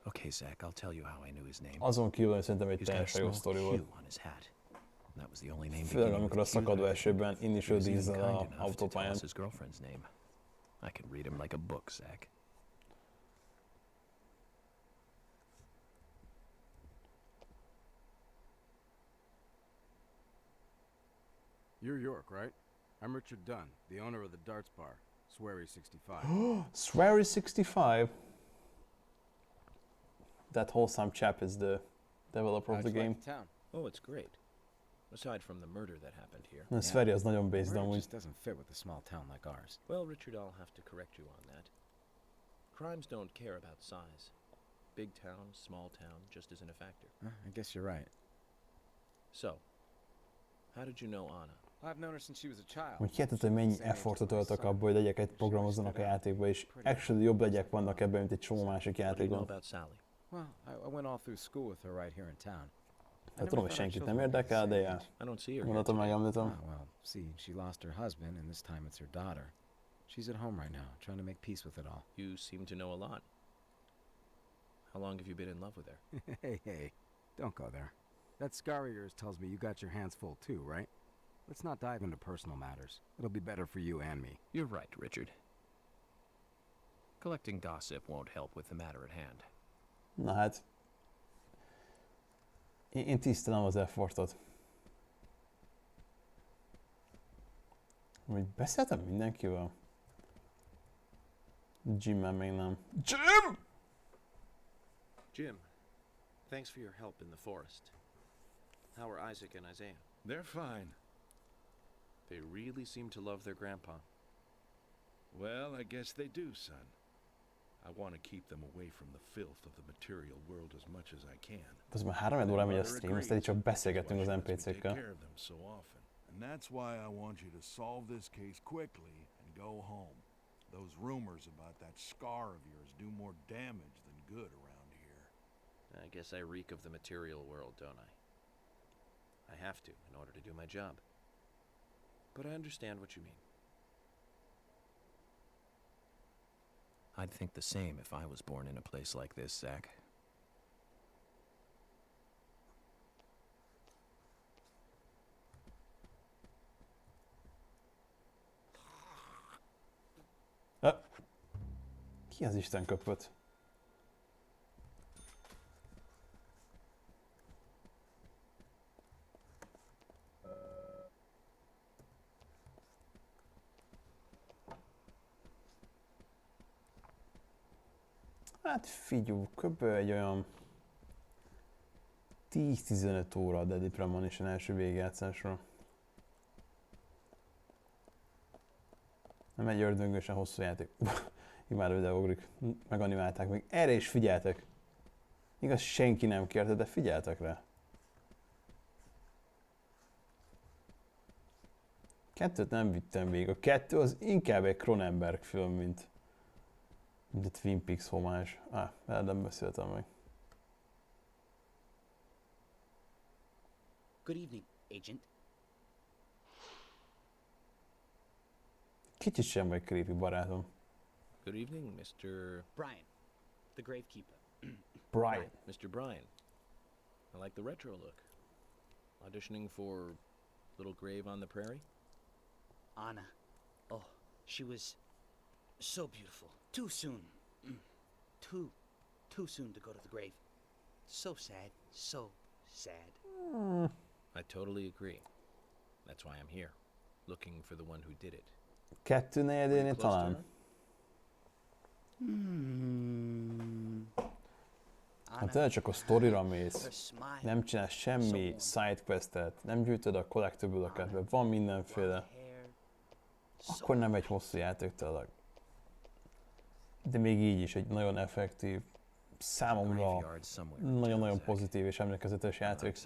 Okay, Zach, I'll tell you how I knew his name. Azon kívül szerintem egy teljesen jó sztori volt. Főleg amikor a szakadó esőben Initial D-zel az autópályán. I can read him like a book, Zach. You're York, right? I'm Richard Dunn, the owner of the darts bar, Swery 65. Swery 65? That wholesome chap is the developer of the game. Oh, it's great. Aside from the murder that happened here. Na, Swery az nagyon based amúgy. Just doesn't fit with a small town like ours. Well, Richard, I'll have to correct you on that. Crimes don't care about size. Big town, small town, just isn't a factor. I guess you're right. So, how did you know Anna? I've known her since she was a child. Hogy hiheted, hogy mennyi effortot öltök abba, hogy legyeket programozzanak a játékba, és actually jobb legyek vannak ebben, mint egy csomó másik játékban. Well, I went all through school with her right here in town. Hát tudom, hogy senkit nem érdekel, de ja. Mondhatom, megemlítem. Well, see, she lost her husband, and this time it's her daughter. She's at home right now, trying to make peace with it all. You seem to know a lot. How long have you been in love with her? Hey, don't go there. That scar of yours tells me you got your hands full too, right? Let's not dive into personal matters. It'll be better for you and me. You're right, Richard. Collecting gossip won't help with the matter at hand. Na hát, én tisztelem az effortot. Hogy beszéltem mindenkivel? Jimmel még nem. Jim! Jim, thanks for your help in the forest. How are Isaac and Isaiah? They're fine. They really seem to love their grandpa. Well, I guess they do, son. I want to keep them away from the filth of the material world as much as I can. Az már 3 óra megy a stream, azt eddig csak beszélgetünk az NPC-kkel. And that's why I want you to solve this case quickly and go home. Those rumors about that scar of yours do more damage than good around here. I guess I reek of the material world, don't I? I have to in order to do my job. But I understand what you mean. I'd think the same if I was born in a place like this, Zach. Ki az Isten köpött? Hát figyelj, kb. Egy olyan 10-15 óra a Deadly Premonition első végigjátszásra. Nem egy ördöngősen hosszú játék. Imádom, ide ugrik. Meganimálták még. Erre is figyeltek. Igaz, senki nem kérte, de figyeltek rá. 2-t nem vittem végig. A 2 az inkább egy Cronenberg film, mint a Twin Peaks homás. El nem beszéltem meg. Good evening, Agent. Kicsit sem vagy creepy, barátom. Good evening, Mr. Brian, the gravekeeper. Brian. Mr. Brian. I like the retro look. Auditioning for Little Grave on the Prairie? Anna. Oh, she was so beautiful. Too soon. Too soon to go to the grave. So sad. So sad. I totally agree. That's why I'm here. Looking for the one who did it. 2/4 talán. Hát tényleg csak a sztorira mész, nem csinálsz semmi sidequestet, nem gyűjtöd a collectible-öket, mert van mindenféle. Akkor nem egy hosszú játék tényleg. De még így is egy nagyon effektív, számomra nagyon-nagyon pozitív és emlékezetes játék.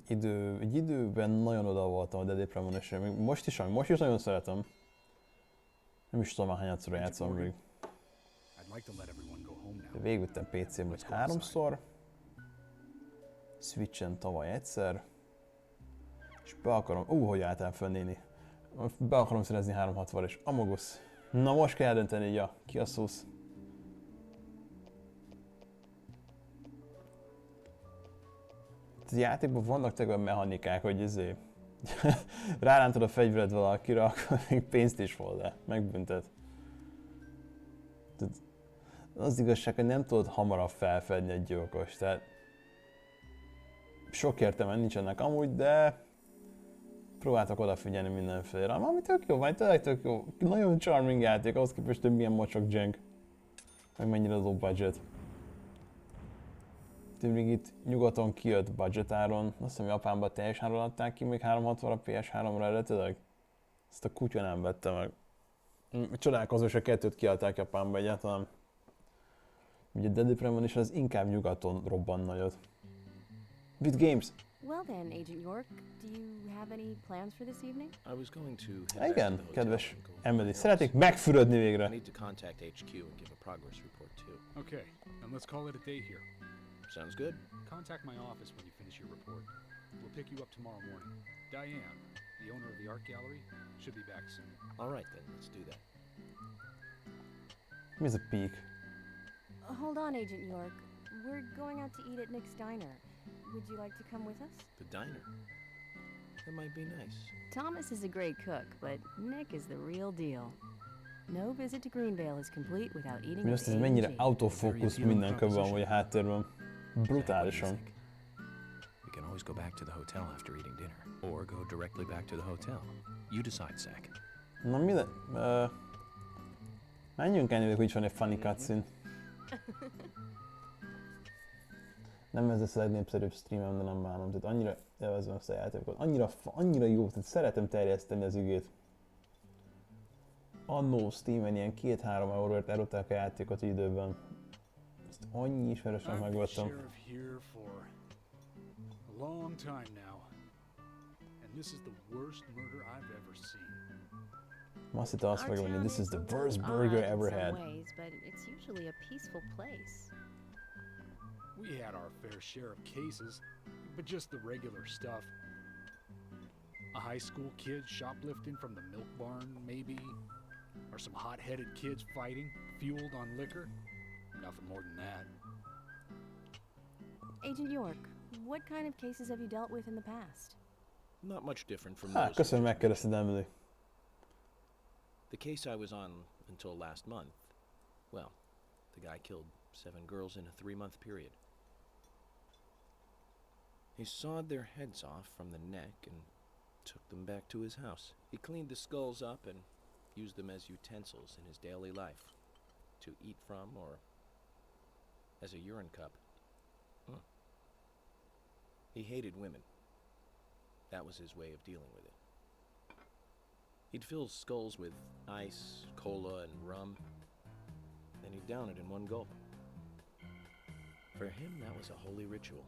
Egy időben nagyon oda voltam a Deadly Premonition, még most is nagyon szeretem. Nem is tudom már hányadszor játszom még. Végigvettem PC-n vagy 3-szor. Switchen tavaly egyszer. És be akarom, hogy álltál föl néni. Be akarom szerezni 360 és Among Us. Na most kell eldönteni, ja, ki a szósz. A játékban vannak tényleg olyan mechanikák, hogy rárántod a fegyvered valakire, akkor még pénzt is fog le, megbüntet. Az igazság, hogy nem tudod hamarabb felfedni egy gyilkos, tehát sok értelme nincs ennek amúgy, de próbáltak odafigyelni mindenfélre. Ami tök jó, vagy tényleg tök jó. Nagyon charming játék, ahhoz képest, hogy milyen mocsok jank. Meg mennyire low budget. Még itt nyugaton kijött budget áron, azt hiszem Japánban teljes áron adták ki, még 360-ra PS3-ra eredetileg. Ezt a kutya nem vette meg. Csodálkozó, hogy a kettőt kiadták Japánba egyáltalán. Ugye Deadly Premonition az inkább nyugaton robban nagyot. With games! Well then, Agent York, do you have any plans for this evening? I was going to head Igen, back to the kedves hotel and go Emily, over szeretnék notes. megfürödni végre. I need to contact HQ and give a progress report too. Okay, then let's call it a day here. Sounds good. Contact my office when you finish your report. We'll pick you up tomorrow morning. Diane, the owner of the art gallery, should be back soon. All right then, let's do that. Mi ez a peak? Hold on, Agent York. We're going out to eat at Nick's Diner. Would you like to come with us? The diner. That might be nice. Thomas is a great cook, but Nick is the real deal. No visit to Greenvale is complete without eating Mi at azt, ez mennyire A&G. autofókusz minden van, vagy a háttérben. Brutálisan. We can always go back to the hotel after eating dinner, or go directly back to the hotel. You decide, Zach. Na mi le... menjünk el, hogy is van egy funny cutscene. Nem ez lesz a legnépszerűbb streamem, de nem bánom. Tehát annyira élvezem ezt a játékot. Annyira jó, tehát szeretem terjeszteni az ügét. Annó Steamen ilyen 2-3 euróért elrották a játékot időben. Ezt annyi ismerősnek megvettem. Sheriff here for a long time now, and this is the worst murder I've ever seen. Ma azt hittem azt Our fogom, town this is is the a little worst odd burger in ever some had. ways, but it's usually a peaceful place. We had our fair share of cases, but just the regular stuff. A high school kid shoplifting from the milk barn, maybe? Or some hot-headed kids fighting, fueled on liquor? Nothing more than that. Agent York, what kind of cases have you dealt with in the past? Not much different from Hát, those. köszönöm, megkérdezted, Emily. The case I was on until last month, well, the guy killed 7 girls in a 3-month period. He sawed their heads off from the neck and took them back to his house. He cleaned the skulls up and used them as utensils in his daily life, to eat from or as a urine cup. He hated women. That was his way of dealing with it. He'd fill skulls with ice, cola, and rum, then he'd down it in one gulp. For him, that was a holy ritual.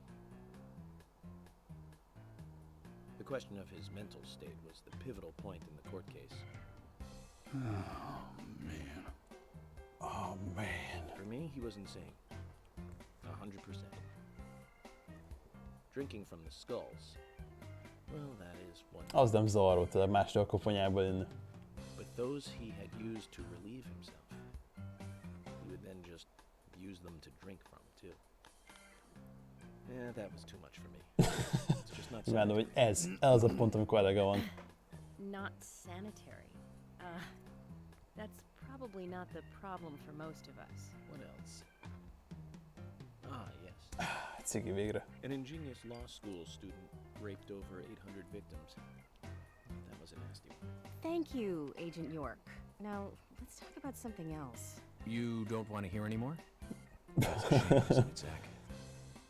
The question of his mental state was the pivotal point in the court case. Oh, man. Oh, man. For me, he was insane. 100%. Drinking from the skulls, well, that is one thing. Az nem zavaró, tehát másra a koponyába inni. But those he had used to relieve himself, he would then just use them to drink from, too. Yeah, that was too much for me. It's just not Imádom, hogy sanitary. ez az a pont, amikor elege van. Not sanitary. That's probably not the problem for most of us. What else? Ah, yes. Cigi végre. An ingenious law school student raped over 800 victims. That was a nasty one. Thank you, Agent York. Now, let's talk about something else. You don't want to hear anymore? That's a shame, isn't it, Zach?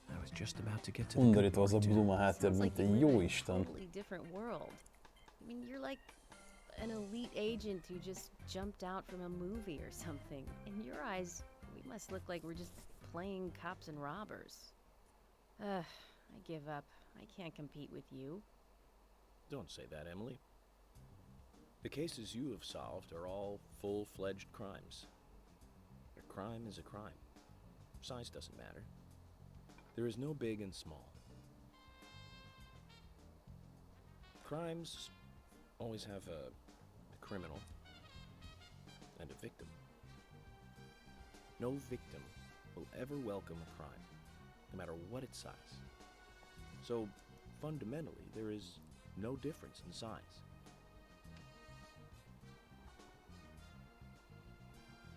I was just about to get to the good Undorítva az a part, too. Bloom a háttérben, mint egy jó isten. Totally different world. I mean, you're like an elite agent who just jumped out from a movie or something. In your eyes, we must look like we're just playing cops and robbers. I give up. I can't compete with you. Don't say that, Emily. The cases you have solved are all full-fledged crimes. A crime is a crime. Size doesn't matter. There is no big and small. Crimes always have a criminal and a victim. No victim will ever welcome a crime, no matter what its size. So, fundamentally, there is no difference in size.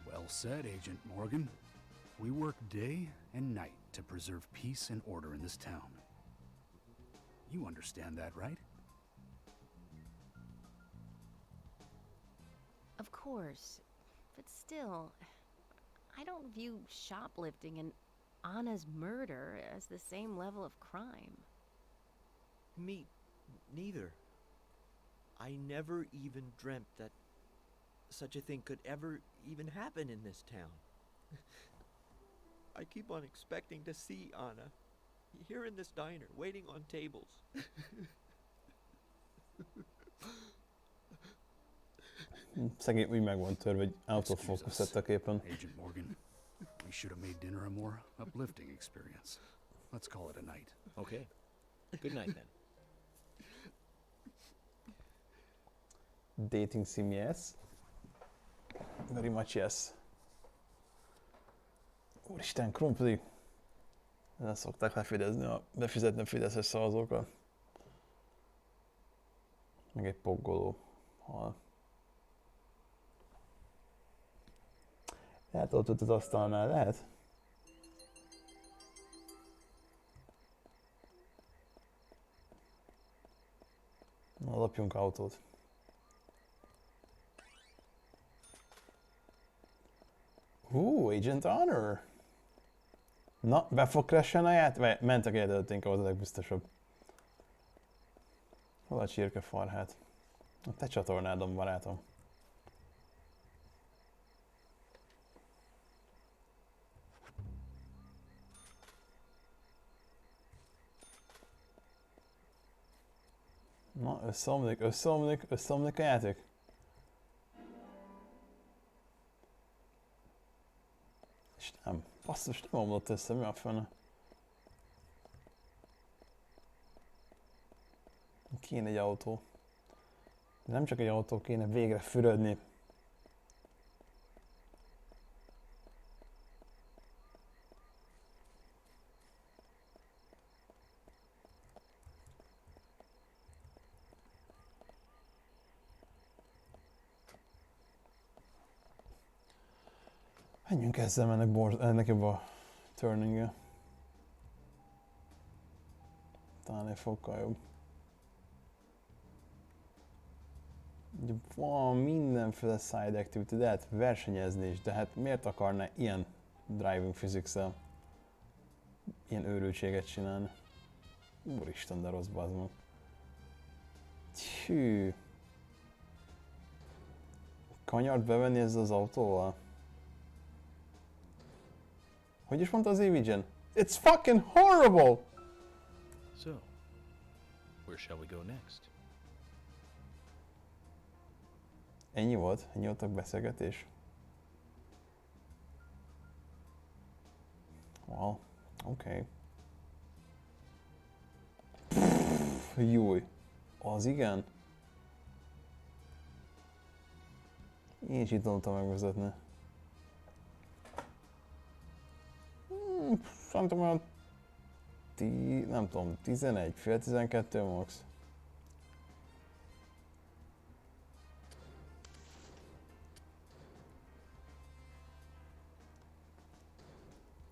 Well said, Agent Morgan. We work day and night to preserve peace and order in this town. You understand that, right? Of course. But still, I don't view shoplifting and Anna's murder as the same level of crime. Me neither. I never even dreamt that such a thing could ever even happen in this town. I keep on expecting to see Anna here in this diner, waiting on tables. Szegény úgy meg van törve, hogy autofocus lett a képen. Agent Morgan, we should have made dinner a more uplifting experience. Let's call it a night. Okay. Good night then. Dating sim, yes. Very much yes. Úristen, krumpli! Nem szokták befizetni a fideszes szavazókat. Meg egy poggoló hal. Lehet ott az asztalnál, lehet? Na, lopjunk autót. Agent Honor! Na, be fog crashelni a játék? Mentek előttünk, ahhoz a legbiztosabb. Hol a csirkefarhát? A te csatornádon, barátom. Na, összeomlik a játék. És nem, basszus, nem omlott össze, mi a fene? Kéne egy autó. De nem csak egy autó, kéne végre fürödni. Menjünk ezzel, ennek jobb a turning-e. Talán egy fokkal jobb. Ugye van mindenféle side activity, de hát versenyezni is, de hát miért akarná ilyen driving physics-el ilyen őrültséget csinálni? Úristen, de rossz bazd. Hű. Kanyart bevenni ezzel az autóval? Hogy is mondta az Evigen? It's fucking horrible! So, where shall we go next? Ennyi volt? Ennyi volt a beszélgetés? Well, okay. Júj. Az igen? Én is itt tanultam megvezetni. Szerintem olyan nem tudom, 11, fél 12 max.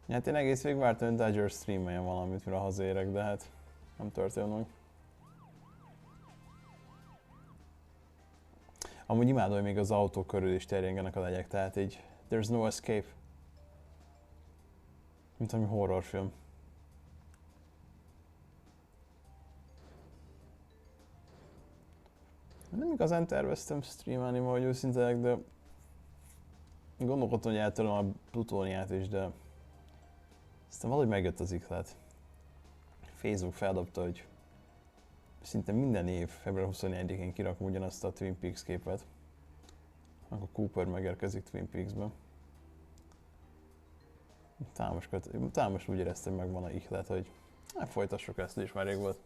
Hát én egész végig vártam, hogy Dodger streameljen valamit, mire hazaérek, de hát nem történt meg. Amúgy imádom, hogy még az autó körül is terjengenek a legyek, tehát így there's no escape. Mint ami horrorfilm. Nem igazán terveztem streamelni, vagy őszintek, de gondolkodtam, hogy eltöröm a plutóniát is, de aztán valahogy megjött az ihlet. Facebook feldobta, hogy szinte minden év február 24-én kirakom ugyanazt a Twin Peaks képet. Akkor Cooper megérkezik Twin Peaksbe. Támos úgy érezte, hogy megvan a ihlet, hogy folytassuk ezt is, már rég volt.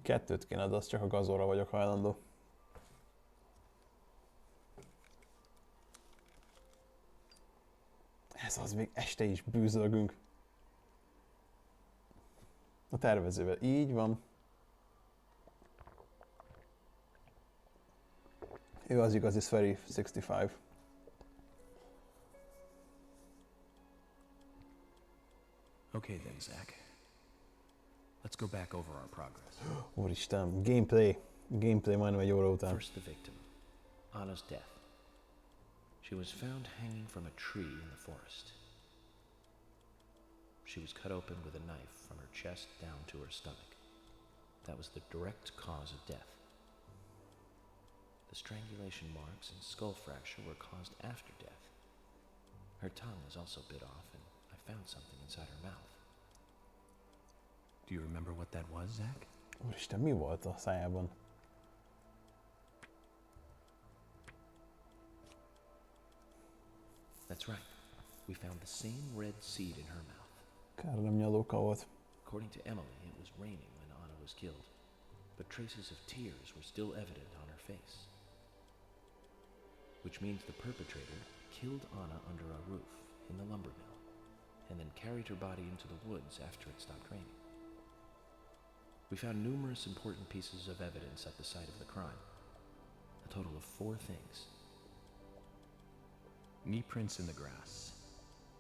Kettőt kéne, de az csak a gazóra vagyok hajlandó. Ez az, még este is bűzölgünk. A tervezővel. Így van. Ő az igazi Swery 65. Okay then, Zach. Let's go back over our progress. Úristen, gameplay. Gameplay majdnem egy óra után. First, the victim, Anna's death. She was found hanging from a tree in the forest. She was cut open with a knife from her chest down to her stomach. That was the direct cause of death. The strangulation marks and skull fracture were caused after death. Her tongue was also bit off, and I found something inside her mouth. Do you remember what that was, Zach? Úristen, mi volt a szájában? That's right. We found the same red seed in her mouth. Kár nem nyalóka volt. According to Emily, it was raining when Anna was killed, but traces of tears were still evident on her face. Which means the perpetrator killed Anna under a roof in the lumber mill, and then carried her body into the woods after it stopped raining. We found numerous important pieces of evidence at the site of the crime. A total of 4 things. Knee prints in the grass,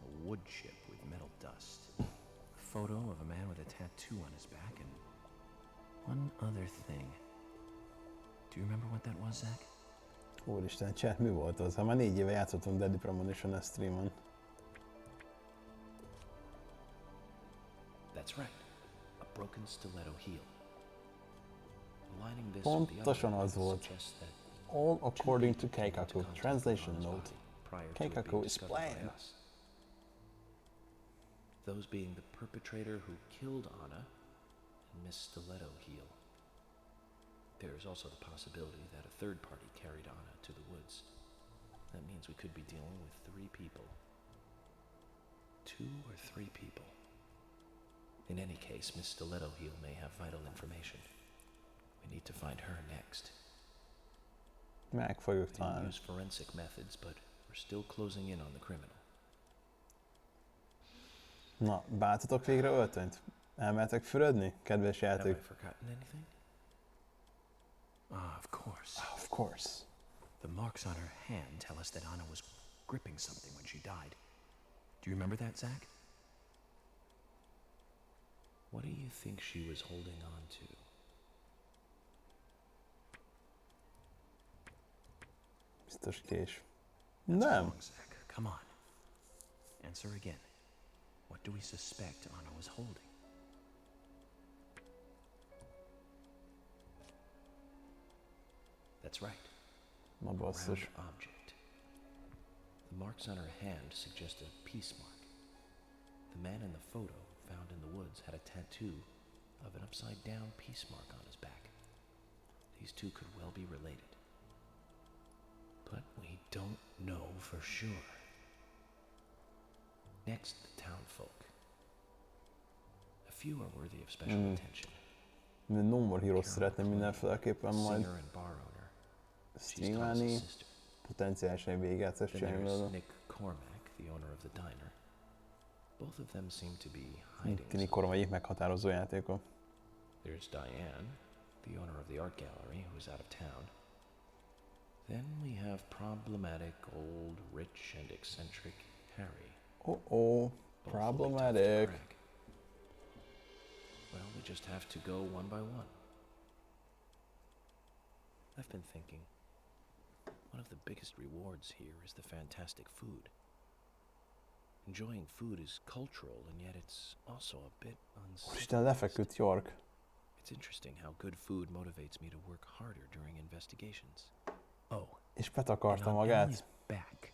a wood chip with metal dust, a photo of a man with a tattoo on his back, and one other thing. Do you remember what that was, Zach? Úristen, chat, mi volt az? Ha már 4 éve játszottunk Deadly Premonition streamen. That's right. A broken stiletto heel. Aligning this Pontosan az volt. All according to Keikaku. Translation note. Keikaku is playing. Those being the perpetrator who killed Anna and Miss Stiletto Heel. There is also the possibility that a third party carried Anna to the woods. That means we could be dealing with 3 people. 2 or 3 people. In any case, Miss Stiletto Heel may have vital information. We need to find her next. Meg fogjuk We találni. use forensic methods, but we're still closing in on the criminal. Na, váltatok végre öltönyt? Elmehetek fürödni, kedves Have I játék? forgotten anything? Ah, of course. Of course. The marks on her hand tell us that Anna was gripping something when she died. Do you remember that, Zach? What do you think she was holding on to? Biztos kés. That's Nem. wrong, Zach. Come on. Answer again. What do we suspect Anna was holding? That's right. Na A round basszus. object. The marks on her hand suggest a peace mark. The man in the photo found in the woods had a tattoo of an upside-down peace mark on his back. These 2 could well be related. But we don't know for sure. Next, the townfolk. A few are worthy of special attention. De No More Heroes szeretném mindenféleképpen majd Singer and bar owner. streamelni, potenciálisan végigjátszást Then csinálni there's vele. Nick Cormack, the owner of the diner. Both of them seem to be hiding. Nick Korom egyik meghatározó játéka. There's Diane, the owner of the art gallery, who's out of town. Then we have problematic, old, rich, and eccentric Harry. Oh, problematic. Well, we just have to go one by one. I've been thinking, one of the biggest rewards here is the fantastic food. Enjoying food is cultural, and yet it's also a bit Úristen, lefeküdt York. It's interesting how good food motivates me to work harder during investigations. Oh, És betakarta and on magát. Emily's back.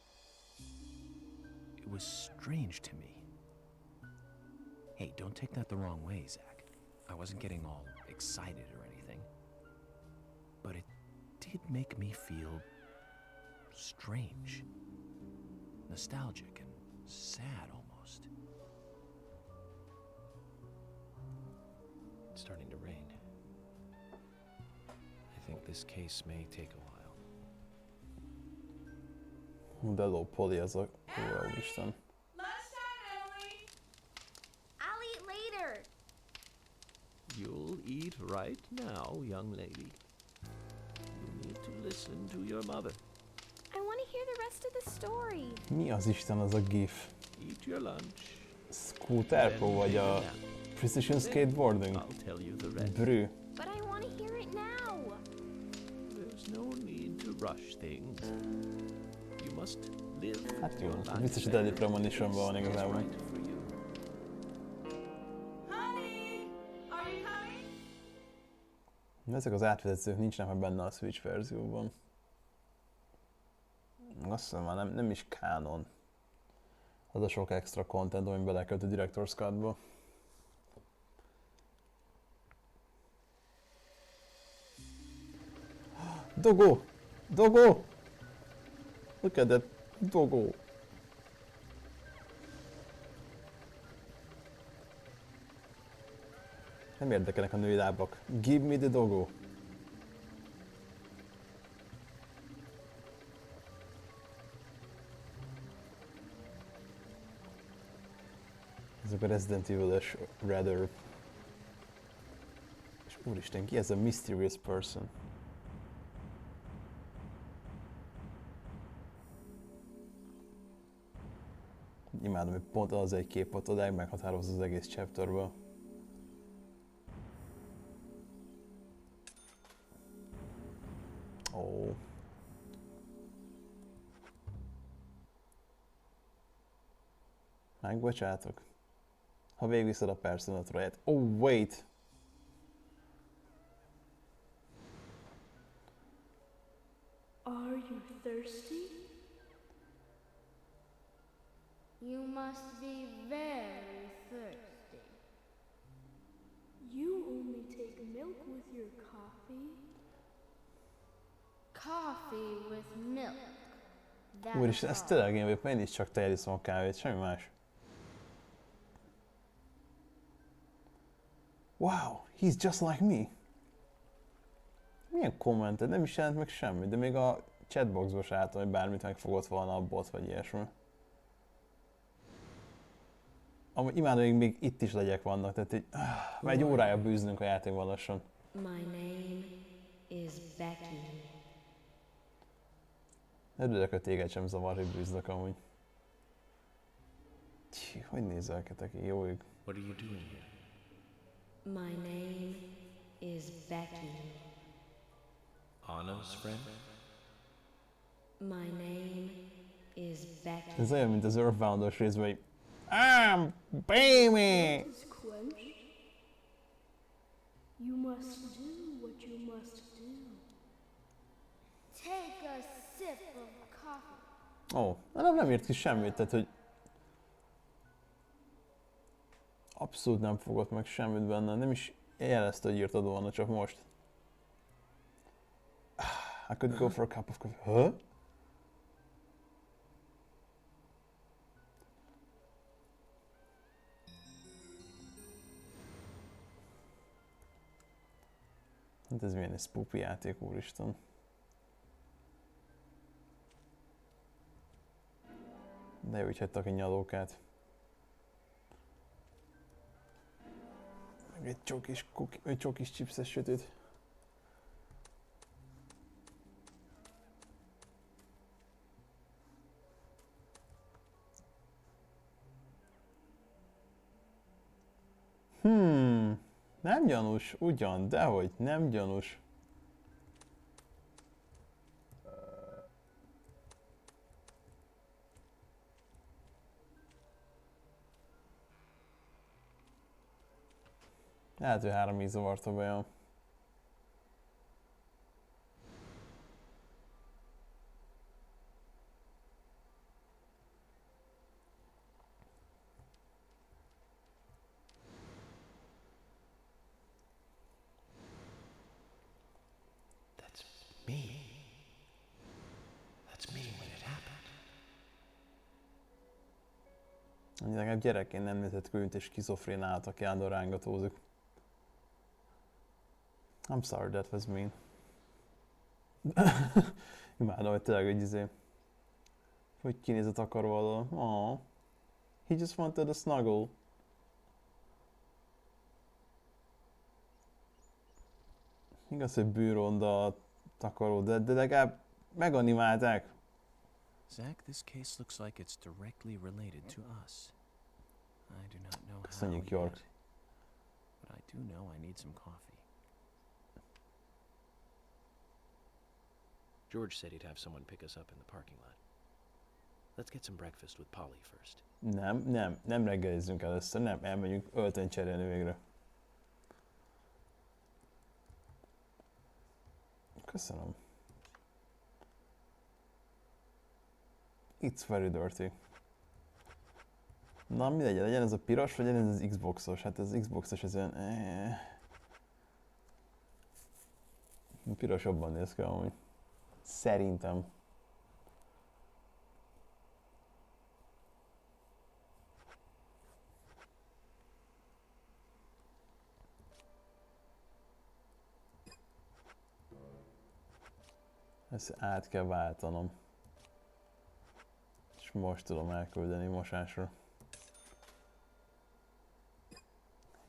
It was strange to me. Hey, don't take that the wrong way, Zach. I wasn't getting all excited or anything. But it did make me feel strange. Nostalgic and sad almost. It's starting to rain. I think this case may take a while. De lópoli ez a... Úristen. I'll eat later. You'll eat right now, young lady. You need to listen to your mother. I want to hear the rest of the story. Mi az Isten az a gif? Eat your lunch. Scooter Pro vagy a Precision Skateboarding? I'll tell you the rest. Brű. But I want to hear it now. There's no need to rush things. You must live Hát jó, your life biztos, hogy Deadly Premonitionban van igazából. right for you. De ezek az átvezetők nincsenek meg benne a Switch verzióban. Azt hiszem már nem is kánon. Az a sok extra content, ami belekölt a Director's Cut-ba. Dogó! Dogó! Look at that dogó! Nem érdekelnek a női lábak. Give me the doggo! Ezek a Resident Evil-es Rather. És úristen, ki ez a mysterious person? Imádom, hogy pont az egy kép ott odáig meghatározza az egész chapterből. Ó. Megbocsátok? Ha végigviszed a Persona Troyát. Oh, wait! Are you thirsty? You must be very thirsty. You only take milk with your coffee? Coffee with milk. Úristen, ez tényleg én vagyok, én is csak tejjel iszom a kávét, semmi más. Wow, he's just like me. Milyen kommented? Nem is jelent meg semmi, de még a chatboxba se álltam, hogy bármit megfogott volna a bot, vagy ilyesmi. Amúgy imádom, hogy még itt is legyek vannak, tehát így, már egy órája bűznünk a játékban lassan. My name is Becky. Örülök, hogy téged sem zavar, hogy bűzlök amúgy. Hogy nézelketek így, jó ég. What are you doing here? My name is Becky. Anna's friend? My name is Becky. Ez olyan, mint az Earthbound-os részben, hogy baby! You must do what you must do. Take a sip of coffee. Ó, nem írt ki semmit, tehát hogy abszolút nem fogott meg semmit benne, nem is jelezte, hogy írtad volna, csak most. I could go for a cup of coffee. Huh? Hát ez milyen egy spoopy játék, úristen. De jó, hogy hagytak egy nyalókát. Meg egy csokis chipses sütőt. Nem gyanús, ugyan, dehogy, nem gyanús. Lehet, hogy 3 íz zavarta be olyan. Legalább gyerekként nem nézett könyvet és skizofrén állat, aki állandóan rángatózik. I'm sorry, that was mean. Imádom, hogy tényleg egy hogy kinéz a takaró alól. Aww. He just wanted a snuggle. Igaz, hogy bűronda a takaró, de legalább meganimálták. Zach, this case looks like it's directly related to us. I do not know Köszönjük, how York. yet, but I do know I need some coffee. George said he'd have someone pick us up in the parking lot. Let's get some breakfast with Polly first. Nem reggelizzünk először, nem, elmegyünk öltönyt cserélni végre. Köszönöm. It's very dirty. Na, mi legyen ez a piros, vagy legyen ez az Xboxos? Hát ez az Xboxos ez olyan... Piros jobban néz ki amúgy. Szerintem. Ezt át kell váltanom. És most tudom elküldeni mosásra.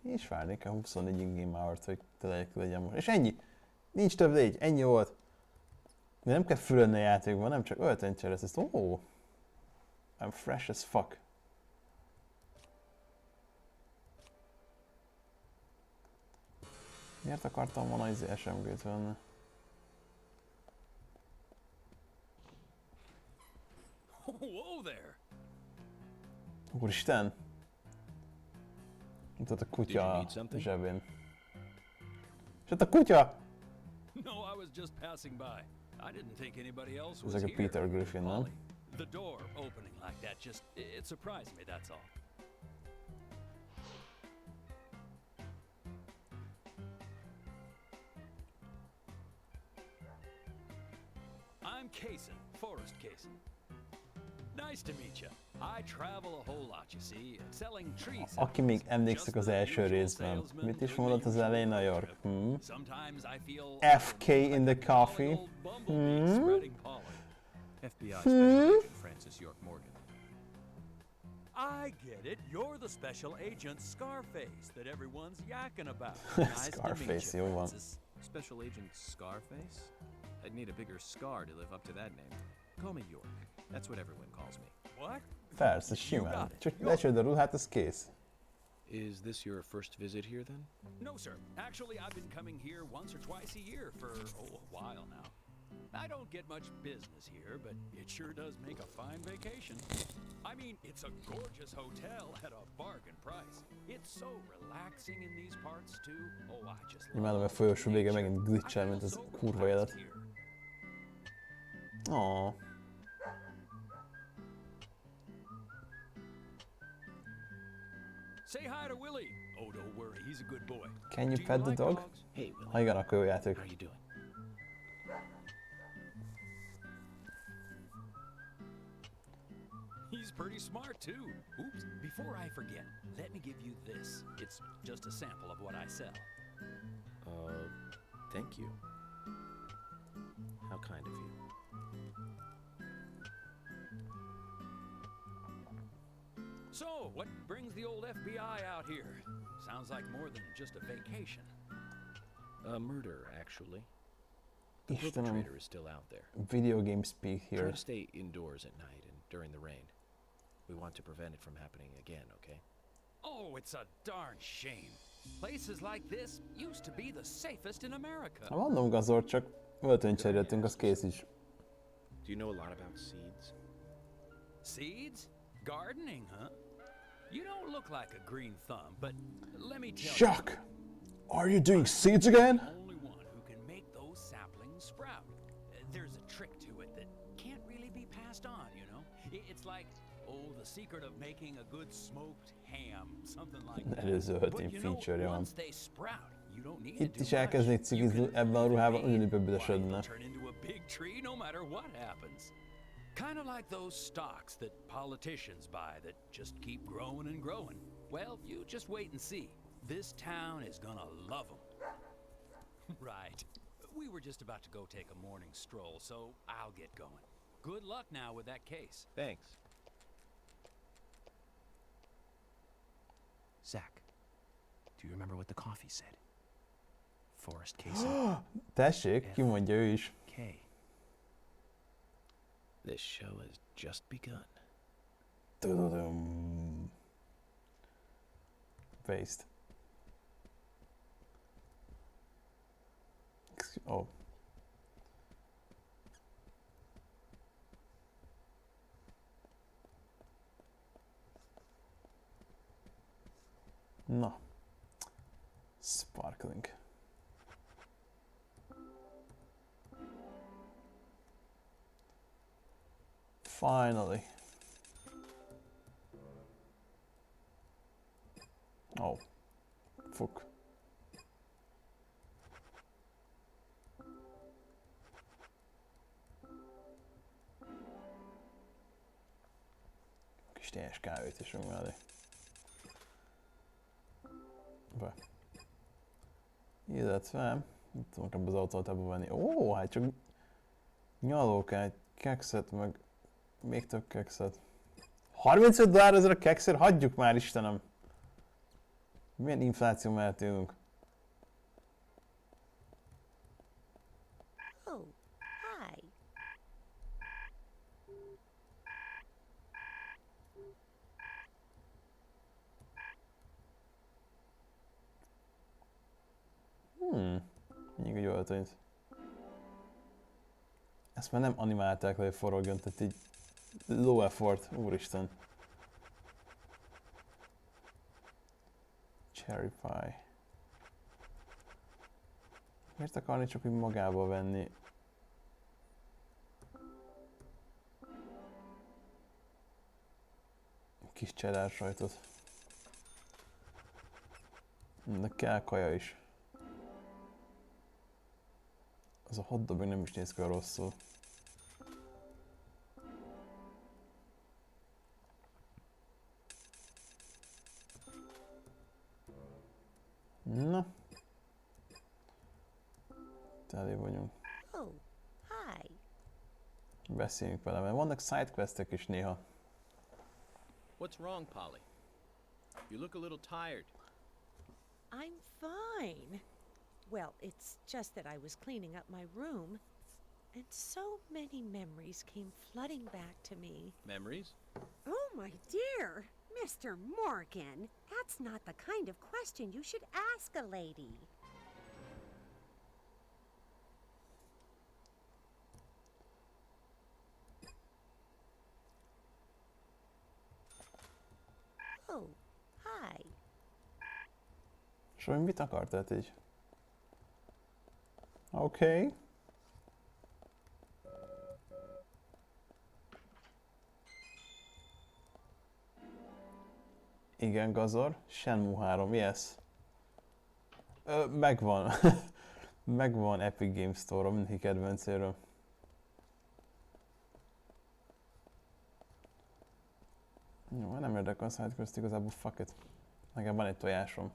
És várni kell 24 in-game hour-t, hogy telejek legyen most. És ennyi! Nincs több légy, ennyi volt. De nem kell fülönni a játékban, nem csak öltönyt cserélsz ezt. Oh, I'm fresh as fuck. Miért akartam volna az SMG-t venni? Whoa there! Úristen! Itt ott a kutya a zsebén. És ott a kutya! No, I was just passing by. I didn't think anybody else was Ezek a here. Peter Griffin, nem? The door opening like that just it surprised me, that's all. I'm Kaysen, Forrest Kaysen. Nice to meet you. I travel a whole lot, you see, selling trees. Aki még emlékszik az első részben. Mit is mondott az elején a York? FK in the coffee? FBI Special Agent Francis York Morgan. I get it. You're the special agent Scarface that everyone's yakking about. Nice Scarface, jó van. Special Agent Scarface? I'd need a bigger scar to live up to that name. Call me York. That's what everyone calls me. What? Persze, simán. Csak lecsőd a ruhát, az kész. Is this your first visit here then? No, sir. Actually, I've been coming here once or twice a year for, a while now. I don't get much business here, but it sure does make a fine vacation. I mean, it's a gorgeous hotel at a bargain price. It's so relaxing in these parts too. Oh, I just love Imádom, hogy a folyosó vége megint glitchel, mint az kurva élet. Aww. Say hi to Willie. Oh, don't worry, he's a good boy. Can you pet the dog? Hey, Willie. Ha igen, akkor jó játék. How are you doing? He's pretty smart too. Oops, before I forget, let me give you this. It's just a sample of what I sell. Thank you. How kind of you. So, what brings the old FBI out here? Sounds like more than just a vacation. A murder, actually. The Istenem. perpetrator is still out there. Video game speak Try here. to stay indoors at night and during the rain. We want to prevent it from happening again, okay? Oh, it's a darn shame. Places like this used to be the safest in America. Ha mondom gazort, csak öltönyt cseréltünk, az kész is. Do you know a lot about seeds? Seeds? Gardening, huh? You don't look like a green thumb, but let me tell Chuck! Are you doing seeds again? you, I'm the only one who can make those saplings sprout. There's a trick to it that can't really be passed on, you know? It's like, oh, the secret of making a good smoked ham, something like that. Előző But team you know, feature-ja van. once they sprout, you don't need to Itt do is elkezdenék cigizni ebben a ruhában, ugyanúgy bebüdösödne. turn into a big tree no matter what happens. Kind of like those stocks that politicians buy that just keep growing and growing. Well, you just wait and see. This town is gonna love them. Right. We were just about to go take a morning stroll, so I'll get going. Good luck now with that case. Thanks. Zach, do you remember what the coffee said? Forest casing. Tessék, kimondja ő is. K. This show has just begun. Paste. Oh. Na. Sparkling. Finally. Oh. Fuck. Kis teljes kávét is mellé. Be. Illetve, nem tudom ebbe az autótába venni. Ó, hát csak nyalókát, kekszet, meg még több kekszet. $35 ezzel a kekszet? Hagyjuk már, Istenem! Milyen infláció mellett élünk? Oh, hi. Még egy öltönyt. Ezt már nem animálták le, hogy forogjon, tehát így low effort, úristen. Cherry pie. Miért akarni csak úgy magába venni? Kis cheddar sajtot. De kell kaja is. Az a hotdog még nem is néz ki rosszul. Na. Teli vagyunk. Oh, hi. Beszéljünk vele, mert vannak sidequestek is néha. What's wrong, Polly? You look a little tired. I'm fine. Well, it's just that I was cleaning up my room, and so many memories came flooding back to me. Memories? Oh, my dear! Mr. Morgan, that's not the kind of question you should ask a lady. Oh, hi. Szóval mit akartál így? Oké. Igen, Gazor. Shenmue 3, yes. Megvan. Megvan Epic Games Store-ra, mindenki kedvencéről. Jó, nem érdekel a sidequest, igazából fuck it. Nekem van egy tojásom.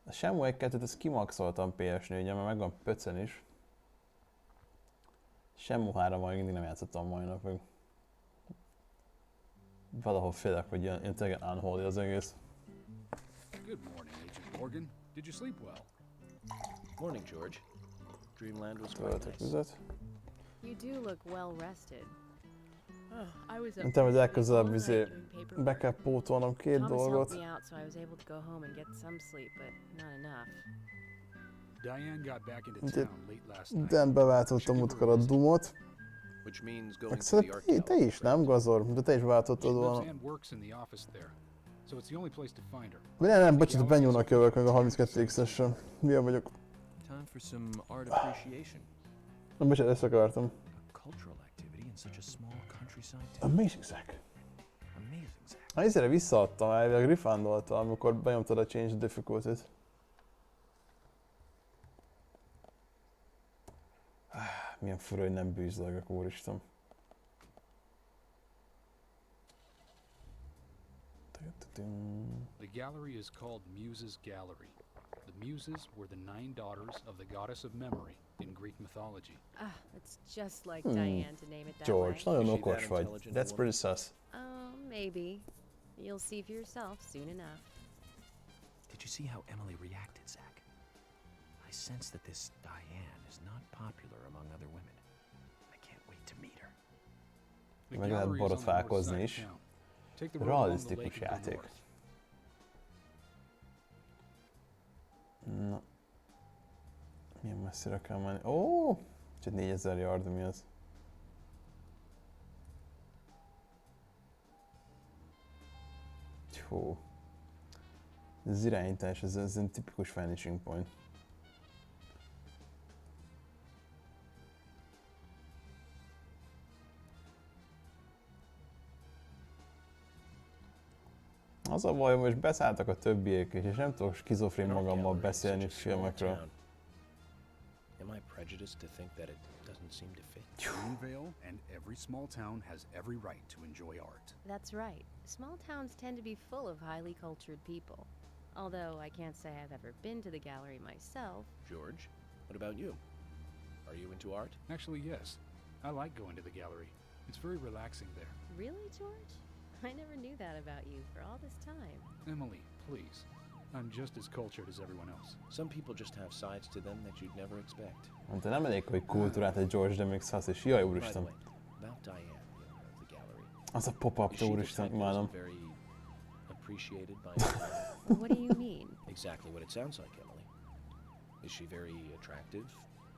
A Shenmue 1-2-t ezt kimaxoltam PS4-en, mert megvan pöccen is. Shenmue 3-mal még mindig nem játszottam mai napig. Valahol félek, hogy ilyen tényleg unholy az egész. Good morning, Agent Morgan. Did you sleep well? Morning, George. Dreamland was quite nice. You do look well rested. I wasNtem, hogy legközelebb be kell pótolnom két dolgot. Thomas helped me out, so I was able to go home and get some sleep, but not enough. Diane got back into town late last night. Dan beváltottam múltkor a Doomot. Which means Meg going to the szerintem te is, nem, Gazor? De te is váltottad volna. Nem, bocsánat, benyúlnak jövök meg a 32X-essel. Milyen vagyok? Time for some art appreciation. Nem, bocsánat, ezt akartam. Cultural activity in such a small countryside town. Amazing, Zach. Amazing, Zach. Hát ezzel visszaadtam, elvileg refundoltam, amikor benyomtad a change difficulty-t. Milyen fura, hogy nem bűzlögök, úristen. The gallery is called Muses Gallery. The Muses were the 9 daughters of the goddess of memory in Greek mythology. Ah, it's just like Diane to name it that George, way. nagyon okos vagy. That's pretty sus. Maybe. You'll see for yourself soon enough. Did you see how Emily reacted, Zach? I sense that this Diane is not popular among other women. I can't wait to meet her. Meg lehet borotfálkozni is. Realisztikus játék. Na. Milyen messzire kell menni? Ó! Csak 4000 yard, mi az? Hú. Ez az irányítás, ez egy tipikus vanishing point. Az a baj, most beszálltak a többiek is, és nem tudok skizofrén magammal beszélni filmekről. Am I prejudiced to think that it doesn't seem to fit? Greenvale and every small town has every right to enjoy art. That's right. Small towns tend to be full of highly cultured people. Although I can't say I've ever been to the gallery myself. George, what about you? Are you into art? Actually, yes. I like going to the gallery. It's very relaxing there. Really, George? I never knew that about you for all this time. Emily, please. I'm just as cultured as everyone else. Some people just have sides to them that you'd never expect. Mondta, nem elég, hogy kultúrát egy George, de még szasz is. Jaj, úristen. About Diane, the owner of the gallery. Az a pop-up, te úristen, imádom. Very appreciated by What do you mean? Exactly what it sounds like, Emily. Is she very attractive,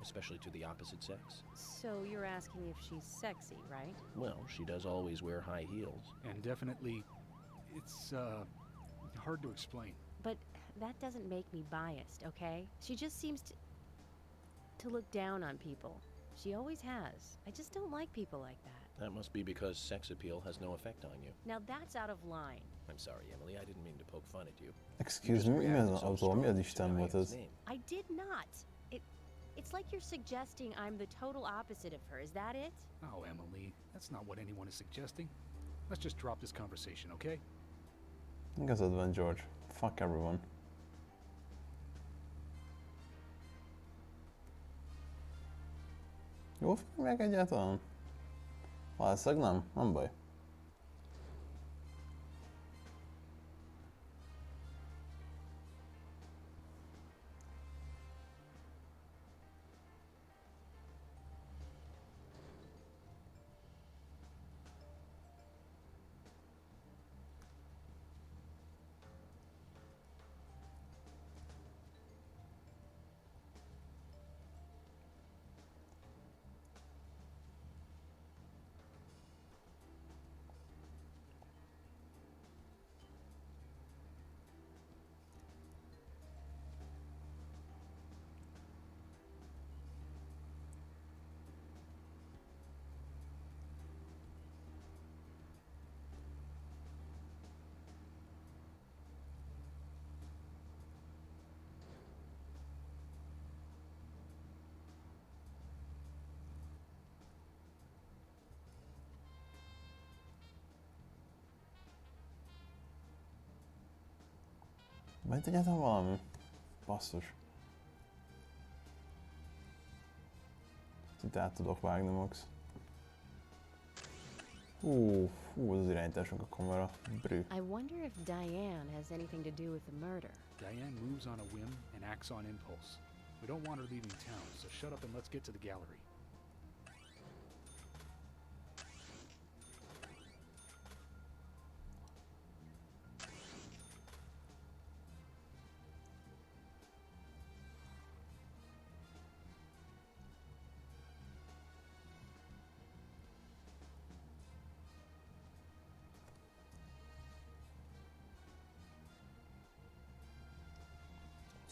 especially to the opposite sex? So you're asking if she's sexy, right? Well, she does always wear high heels. And definitely, it's hard to explain. But that doesn't make me biased, okay? She just seems to look down on people. She always has. I just don't like people like that. That must be because sex appeal has no effect on you. Now that's out of line. I'm sorry, Emily. I didn't mean to poke fun at you. Excuse me, mi az autó? Mi az Isten volt ez? I did not. It's like you're suggesting I'm the total opposite of her. Is that it? Oh, Emily, that's not what anyone is suggesting. Let's just drop this conversation, okay? Igazad van, George. Fuck everyone. Jó fogják egyáltalán? Valószínűleg nem, nem baj. Majd egyáltalán valami? Basszus. Itt át tudok vágni, Max. Hú, az irányításunk a kamera. Brű. I wonder if Diane has anything to do with the murder. Diane moves on a whim and acts on impulse. We don't want her leaving town, so shut up and let's get to the gallery.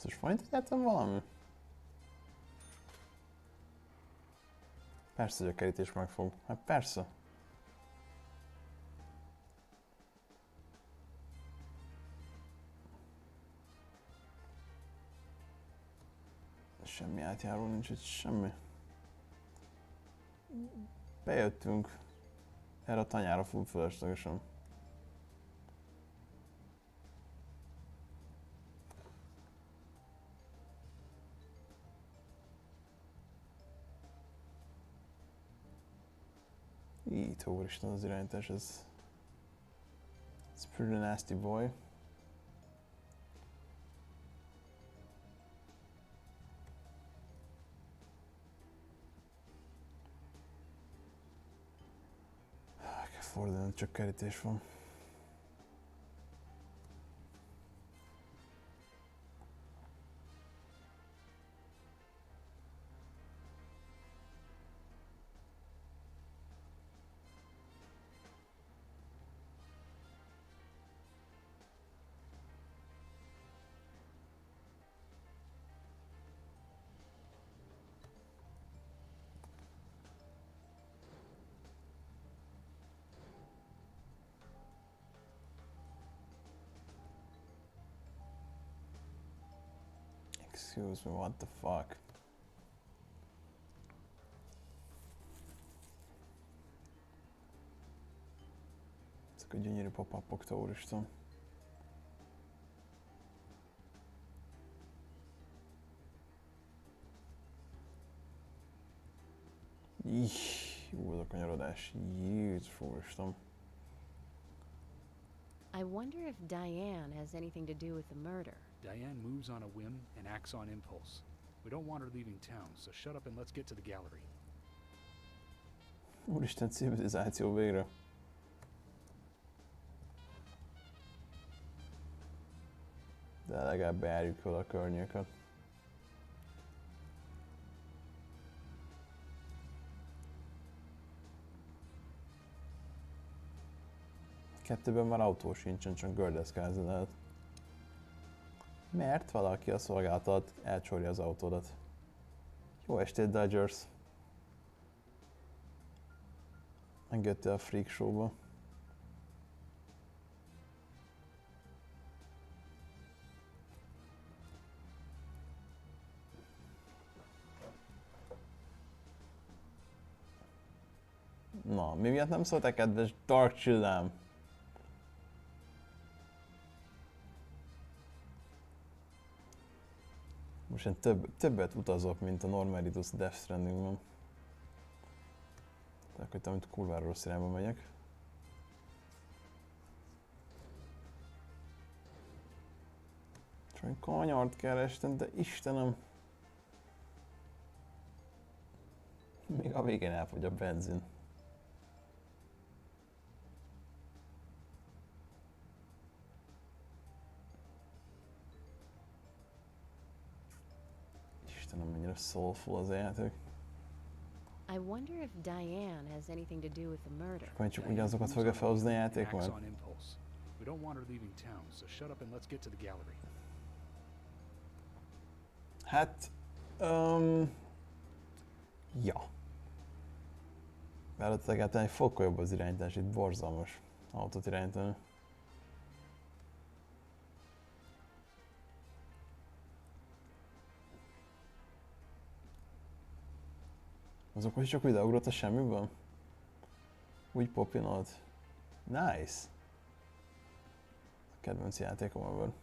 Basszus, van itt egyáltalán valami? Persze, hogy a kerítés megfog. Hát persze. Semmi átjáró nincs itt, semmi. bejöttünk erre a tanyára full fölöslegesen. Itt, úristen, az irányítás, ez... It's pretty nasty, boy. Kell fordulni, csak kerítés van. Excuse me, what the fuck? Ezek a gyönyörű pop-upok, te úristen. Jó, ez a kanyarodás. Jézus úristen. I wonder if Diane has anything to do with the murder. Diane moves on a whim and acts on impulse. We don't want her leaving town, so shut up and let's get to the gallery. Úristen, civilizáció végre. De legalább bejárjuk fel a környéket. Kettőben már autó sincsen, csak gördeszkázni lehet. Mert valaki a szolgálat alatt elcsorja az autódat. Jó estét, Dodgers! Megjöttél a Freak Show-ba. Na, mi miatt nem szóltál, kedves Dark Chillám? Most én többet utazok, mint a Normalitus Death Strandingban. Tehát, hogy amit kurvára rossz irányba megyek. Csak egy kanyart kerestem, de Istenem! Még a végén elfogy a benzin. Istenem, mennyire soulful az a játék. I wonder if Diane has anything to do with the murder. Majd csak ugyanazokat fogja felhozni a játék majd. We don't want her leaving town, so shut up and let's get to the gallery. Hát... ja. Mert ott legalább egy fokkal jobb az irányítás, itt borzalmas autót irányítani. Azok, hogy csak videógrott a semmiből? Úgy popinolt. Nice! A kedvenc játékom ebből.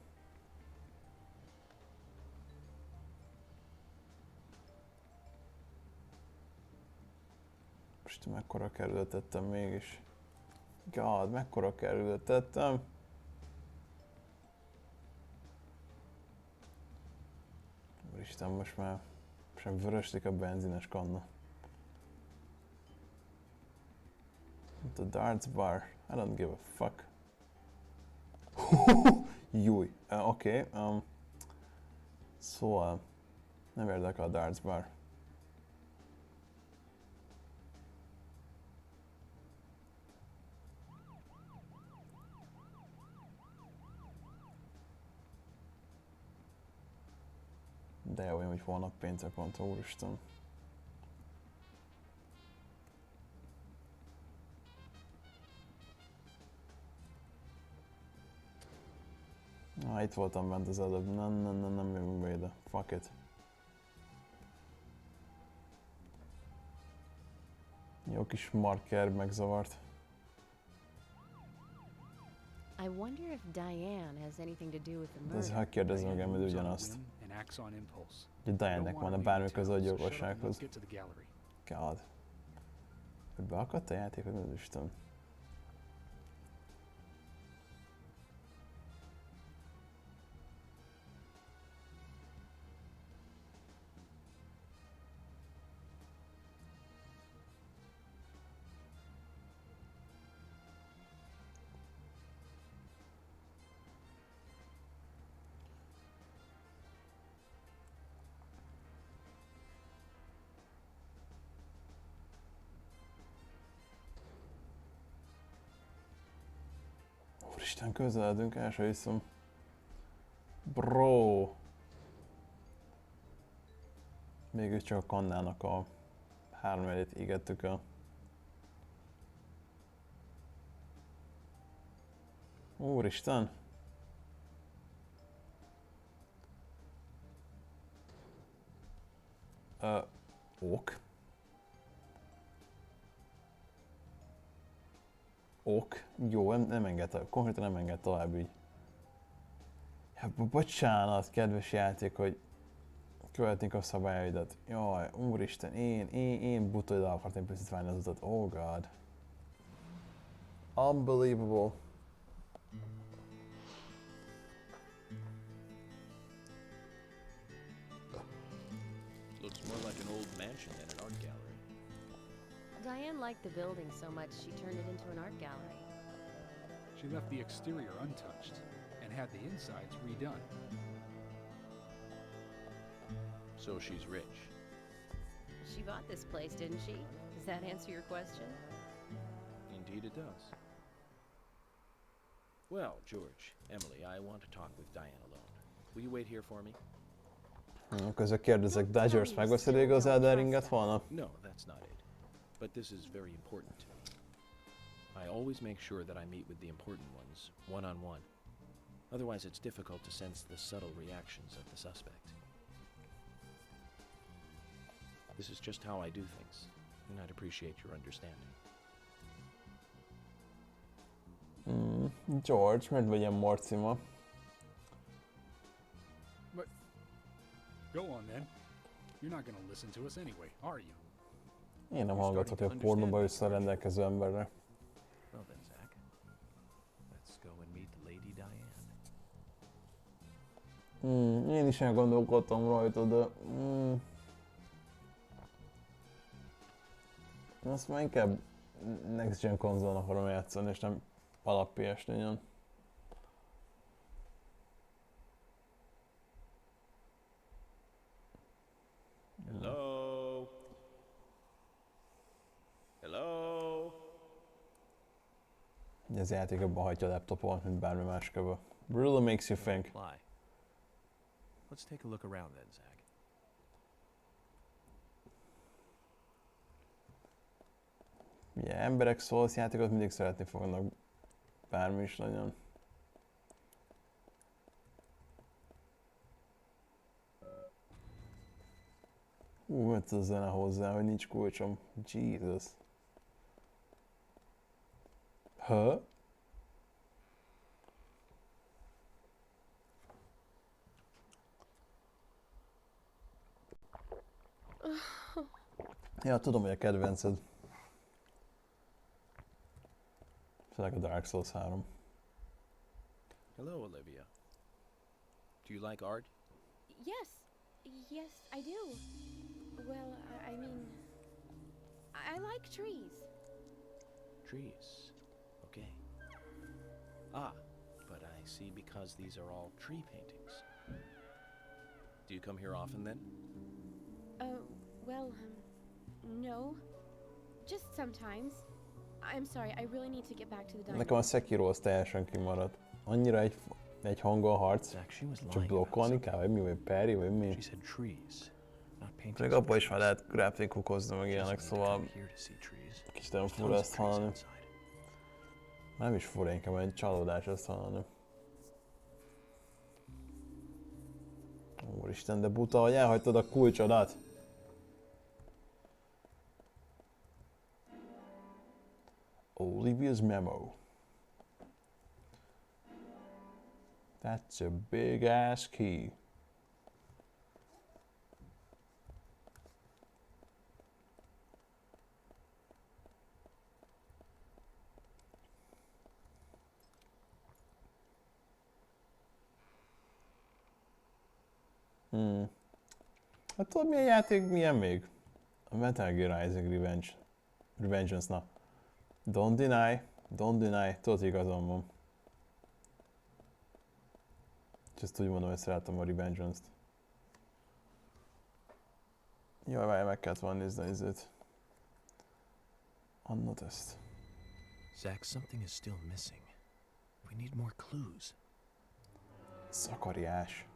Most mekkora kerülőt tettem mégis. God, mekkora kerülőt tettem. Úristen, most már sem vöröslik a benzines kanna. The darts bar. I don't give a fuck. Júj. Oké. Szóval nem érdekel a darts bar. De jó, hogy holnap péntek van, úristen. Itt voltam bent az előbb. Nem jövünk be ide. Fuck it. Jó kis marker megzavart. I wonder if Diane has anything to do with the De murder. ez ha kérdezem meg emlő ugyanazt. Hogy Diane-nek van-e bármi köze a gyilkossághoz. God. Hogy beakadt a játék, hogy nem Isten. Úristen, közeledünk, el se hiszem. Bro! Mégis csak a kannának a 3 elét égettük el. Úristen! Ok. Ok. Jó, nem enged, konkrétan nem enged tovább így. Ja, bocsánat, kedves játék, hogy követnék a szabályaidat. Jaj, úristen, én buta ide akartam picitálni az utat. Oh god. Unbelievable. Looks more like an old mansion than an art gallery. Diane liked the building so much she turned it into an art gallery. She left the exterior untouched and had the insides redone. So she's rich. She bought this place, didn't she? Does that answer your question? Indeed it does. Well, George, Emily, I want to talk with Diane alone. Will you wait here for me? Közben kérdezek, Dodgers megveszed még az Elden Ringet volna? No, that's not it. But this is very important to me. I always make sure that I meet with the important ones, one-on-one. Otherwise, it's difficult to sense the subtle reactions of the suspect. This is just how I do things, and I'd appreciate your understanding. George, miért vegyem Morci ma? But go on then. You're not gonna listen to us anyway, are you? Én nem hallgatok egy pornóba összerendelkező emberre. Well then, Zach, let's go and meet Lady Diane. Én is elgondolkodtam rajta, de... Azt már inkább Next Gen konzolon akarom játszani, és nem alap PS4-on. Hello? Hello? Ez játék abban hagyja a laptopon, mint bármi más köve. Really makes you think. Let's take a look around then, Zach. Ugye, emberek Souls játékot mindig szeretni fognak, bármi is legyen. Mert az zene hozzá, hogy nincs kulcsom. Jesus. Ha? Ja, tudom, hogy a kedvenced. Főleg a Dark Souls 3. Hello, Olivia. Do you like art? Yes. Yes, I do. Well, I mean, I like trees. Trees. Okay. Ah, but I see because these are all tree paintings. Do you come here often then? Well, no. Just sometimes. I'm sorry, I really need to get back to the dining. Nekem a Sekiro az teljesen kimaradt. Annyira egy hangon a harc, csak blokkolni kell, vagy mi, vagy parry, vagy mi. Még abban is már lehet grappling-hookozni, meg ilyenek, szóval kicsit nagyon fura ezt hallani. Nem is fura, inkább egy csalódás ezt hallani. Úristen, de buta, hogy elhagytad a kulcsodat! Olivia's memo. That's a big ass key. Hát tudod milyen játék, milyen még? A Metal Gear Rising Revengeance, na. Don't deny, tudod igazam van. És ezt úgy mondom, hogy szeretem a Revengeance-t. Jaj, várj, meg kellett volna nézni izét. Annat ezt. Zach, something is still missing. We need more clues. Szakariás.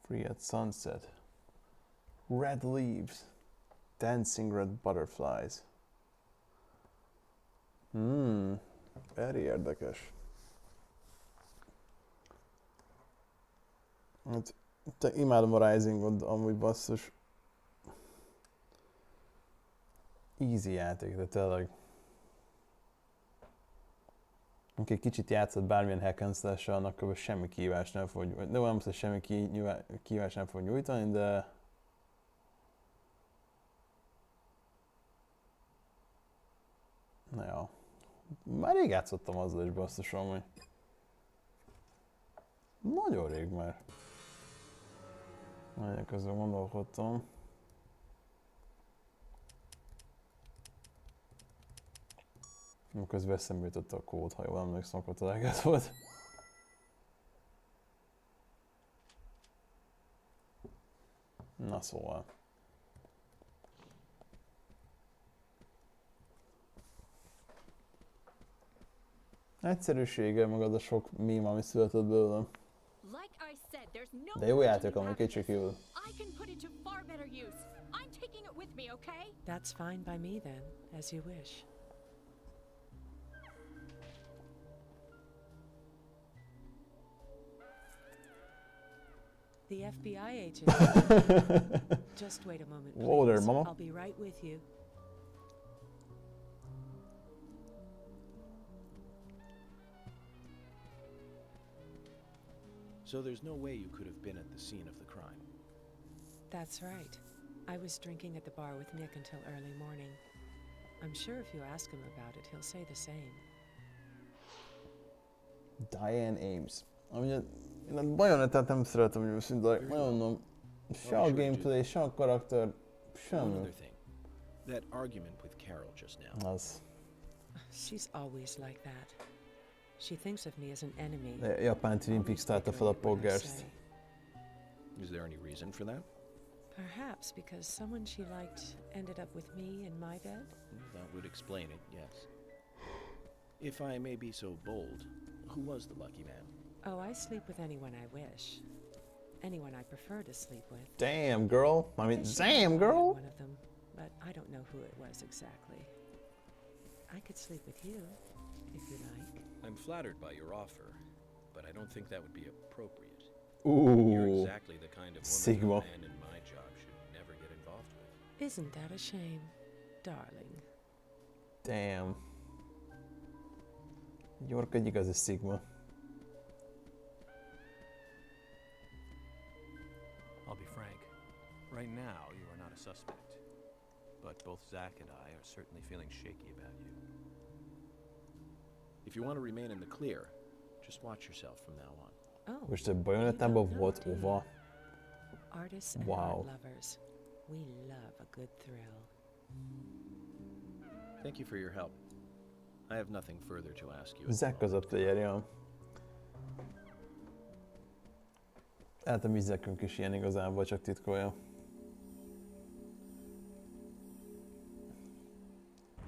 Free at sunset. Red leaves. Dancing red butterflies. Very érdekes. Hát, te imádom a Risingot, amúgy basszus. Easy játék, de tényleg. Amikor egy kicsit játszott bármilyen hack and slash-sel, annak kb. Semmi kihívást nem fog nyújtani. De nem, hogy semmi kihívást nem fog nyújtani, de... Na jó. Már rég játszottam azzal is basszusom, hogy... Nagyon rég már. Nagyon közben gondolkodtam. Közben eszembe jutott a kód, ha jól emlékszem, akkor találgat volt. Na szóval. Egyszerűsége, meg az a sok meme, ami született belőlem. De jó játék, ami kicsikül. That's fine by me then, as you wish. The FBI agent. Just wait a moment, please. Whoa there, Mama. I'll be right with you. So there's no way you could have been at the scene of the crime. That's right. I was drinking at the bar with Nick until early morning. I'm sure if you ask him about it, he'll say the same. Diane Ames. Amúgy én a Bajonetát nem szeretem, hogy őszintén mondom. Se a gameplay, se a karakter, semmi. That argument with Carol just now. Az. She's always like that. She thinks of me as an enemy. Japán Twin Peaks találta fel a poggers-t. Is there any reason for that? Perhaps because someone she liked ended up with me in my bed? That would explain it, yes. If I may be so bold, who was the lucky man? Oh, I sleep with anyone I wish. Anyone I prefer to sleep with. Damn, girl. I mean, damn, girl. One of them, but I don't know who it was exactly. I could sleep with you, if you like. I'm flattered by your offer, but I don't think that would be appropriate. Ooh. You're exactly the kind of woman a man in my job should never get involved with. Isn't that a shame, darling? Damn. York egy igazi Sigma. I'll be frank. Right now, you are not a suspect. But both Zach and I are certainly feeling shaky about you. If you want to remain in the clear, just watch yourself from now on. Oh. Most egy Bajonetában volt ova. Artists and Wow. art lovers. We love a good thrill. Thank you for your help. I have nothing further to ask you. Zack az a player, ja. Hát a mi Zackünk is ilyen igazából, csak titkolja.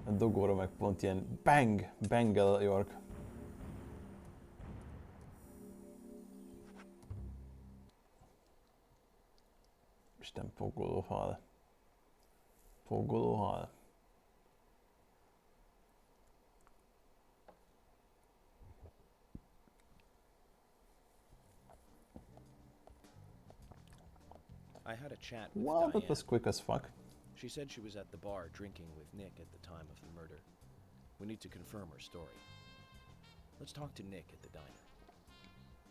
A dogóra meg pont ilyen bangel a York. Isten, pogolóhal. Pogolóhal. I had a chat with Wow, that Diane. was quick as fuck. She said she was at the bar drinking with Nick at the time of the murder. We need to confirm her story. Let's talk to Nick at the diner.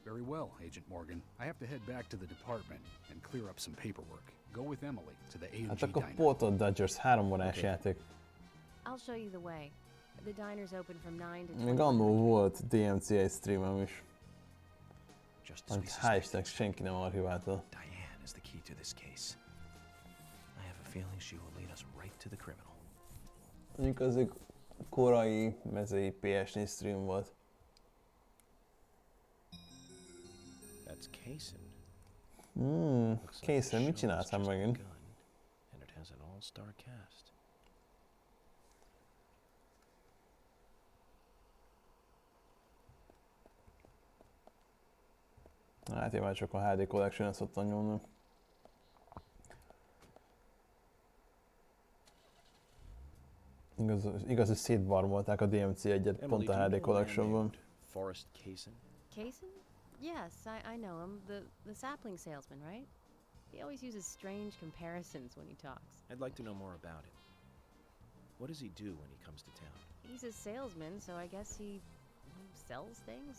Very well, Agent Morgan. I have to head back to the department and clear up some paperwork. Go with Emily to the A&G Hát akkor diner. pótolt Dodgers 3 vonás játék. I'll show you the way. The diner's open from 9 to 20. Még annó volt DMCA streamem is. Amit hál' Istennek senki nem archiválta. Diane is the key to this case. I have a feeling she will lead us right to the criminal. Mondjuk az egy korai mezei PS4 stream volt. That's Kaysen. Kaysen, mit csináltál megint? And it has an all-star cast. Hát én már csak a HD Collection-et szoktam nyomni. Igaz, hogy szétbarmolták a DMC1-et pont a HD Collection-ban. Forrest Kaysen? Kaysen? Yes, I know him. The sapling salesman, right? He always uses strange comparisons when he talks. I'd like to know more about it. What does he do when he comes to town? He's a salesman, so I guess he sells things?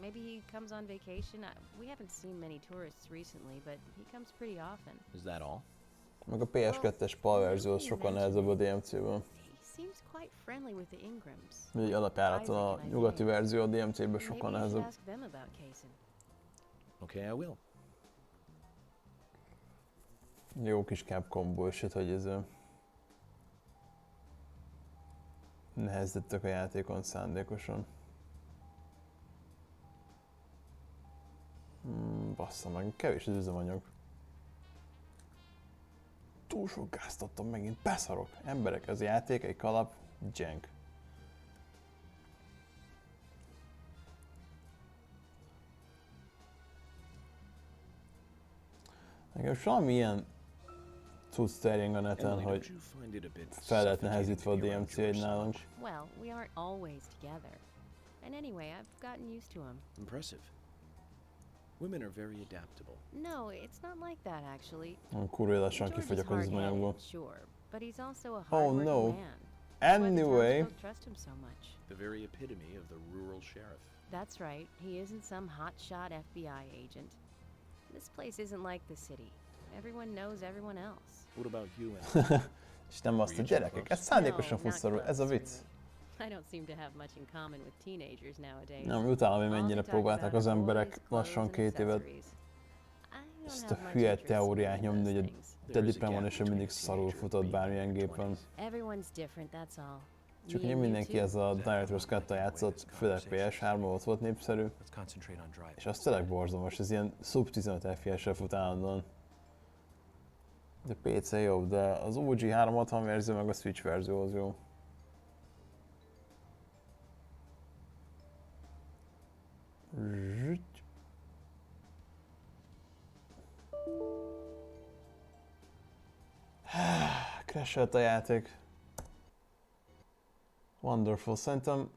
Maybe he comes on vacation. We haven't seen many tourists recently, but he comes pretty often. Is that all? Meg a PS2-es PAL verzió sokkal nehezebb a DMC-ből. He seems quite friendly with the Ingrams. Egy alapjáraton a nyugati verzió a DMC-ből sokkal Maybe you should nehezebb. ask them about Kaysen. Okay, I will. Jó kis Capcom bullshit, hogy ez nehezítettek a játékon szándékosan. Bassza meg, kevés az üzemanyag. Túl sok gázt adtam megint, beszarok. Emberek, ez játék, egy kalap, jank. Nekem valami ilyen cucc terjeng a neten, hogy fel lett nehezítve a DMC1 nálunk. Well, we aren't always together. And anyway, I've gotten used to him. Impressive. Women are very adaptable. No, it's not like that actually. Kurva lassan George is kifogyok az üzemanyagból. hard-headed, sure, but he's also a Oh hard-working no. man. That's why the Anyway. townsfolk trust him so much. The very epitome of the rural sheriff. That's right. He isn't some hotshot FBI agent. This place isn't like the city. Everyone knows everyone else. What about you and És nem azt a gyerekek, ez szándékosan fusszarul, ez a vicc. I don't seem to have much in common with teenagers nowadays. Nem, utálom, hogy All mennyire they talk próbálták about az are emberek boys, lassan clothes, 2 and évet accessories. I don't ezt have a much hülye interest teóriát in nyomni, those hogy a things. Deadly Premonition mindig szarul futott bármilyen gépen. Everyone's different, that's all. Csak Me ugye and you mindenki too. ez a Director's Cut-tal játszott, főleg PS3-ban ott volt népszerű. És az tényleg borzalmas, ez ilyen sub 15 FPS-re fut állandóan. De PC jobb, de az OG 360 verzió meg a Switch verzió az jó. Zsüty. Crashelt a játék. Wonderful. Szerintem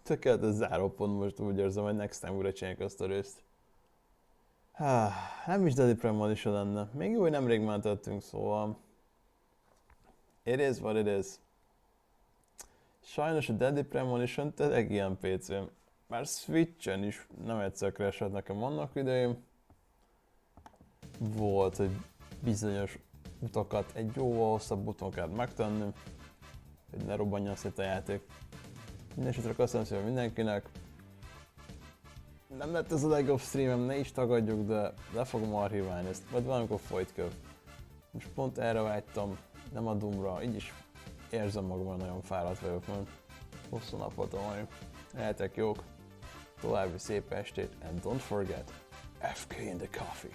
tökéletes zárópont, most úgy érzem, hogy next time újra csináljuk azt a részt. Nem is Deadly Premonition lenne. Még jó, hogy nemrég mentettünk, szóval... It is what it is. Sajnos a Deadly Premonition tényleg ilyen PC-n. Már Switchen is nem egyszer crashelt nekem annak idején. Volt egy bizonyos utakat, egy jóval hosszabb úton kellett megtenni, hogy ne robbanjon szét a játék. Mindenesetre köszönöm szépen mindenkinek. Nem lett ez a legjobb streamem, ne is tagadjuk, de le fogom archiválni ezt, majd valamikor folyt köv. Most pont erre vágytam, nem a Doomra, így is érzem magam, nagyon fáradt vagyok, mert hosszú nap volt a mai. Lehetek jók, további szép estét, and don't forget, FK in the coffee.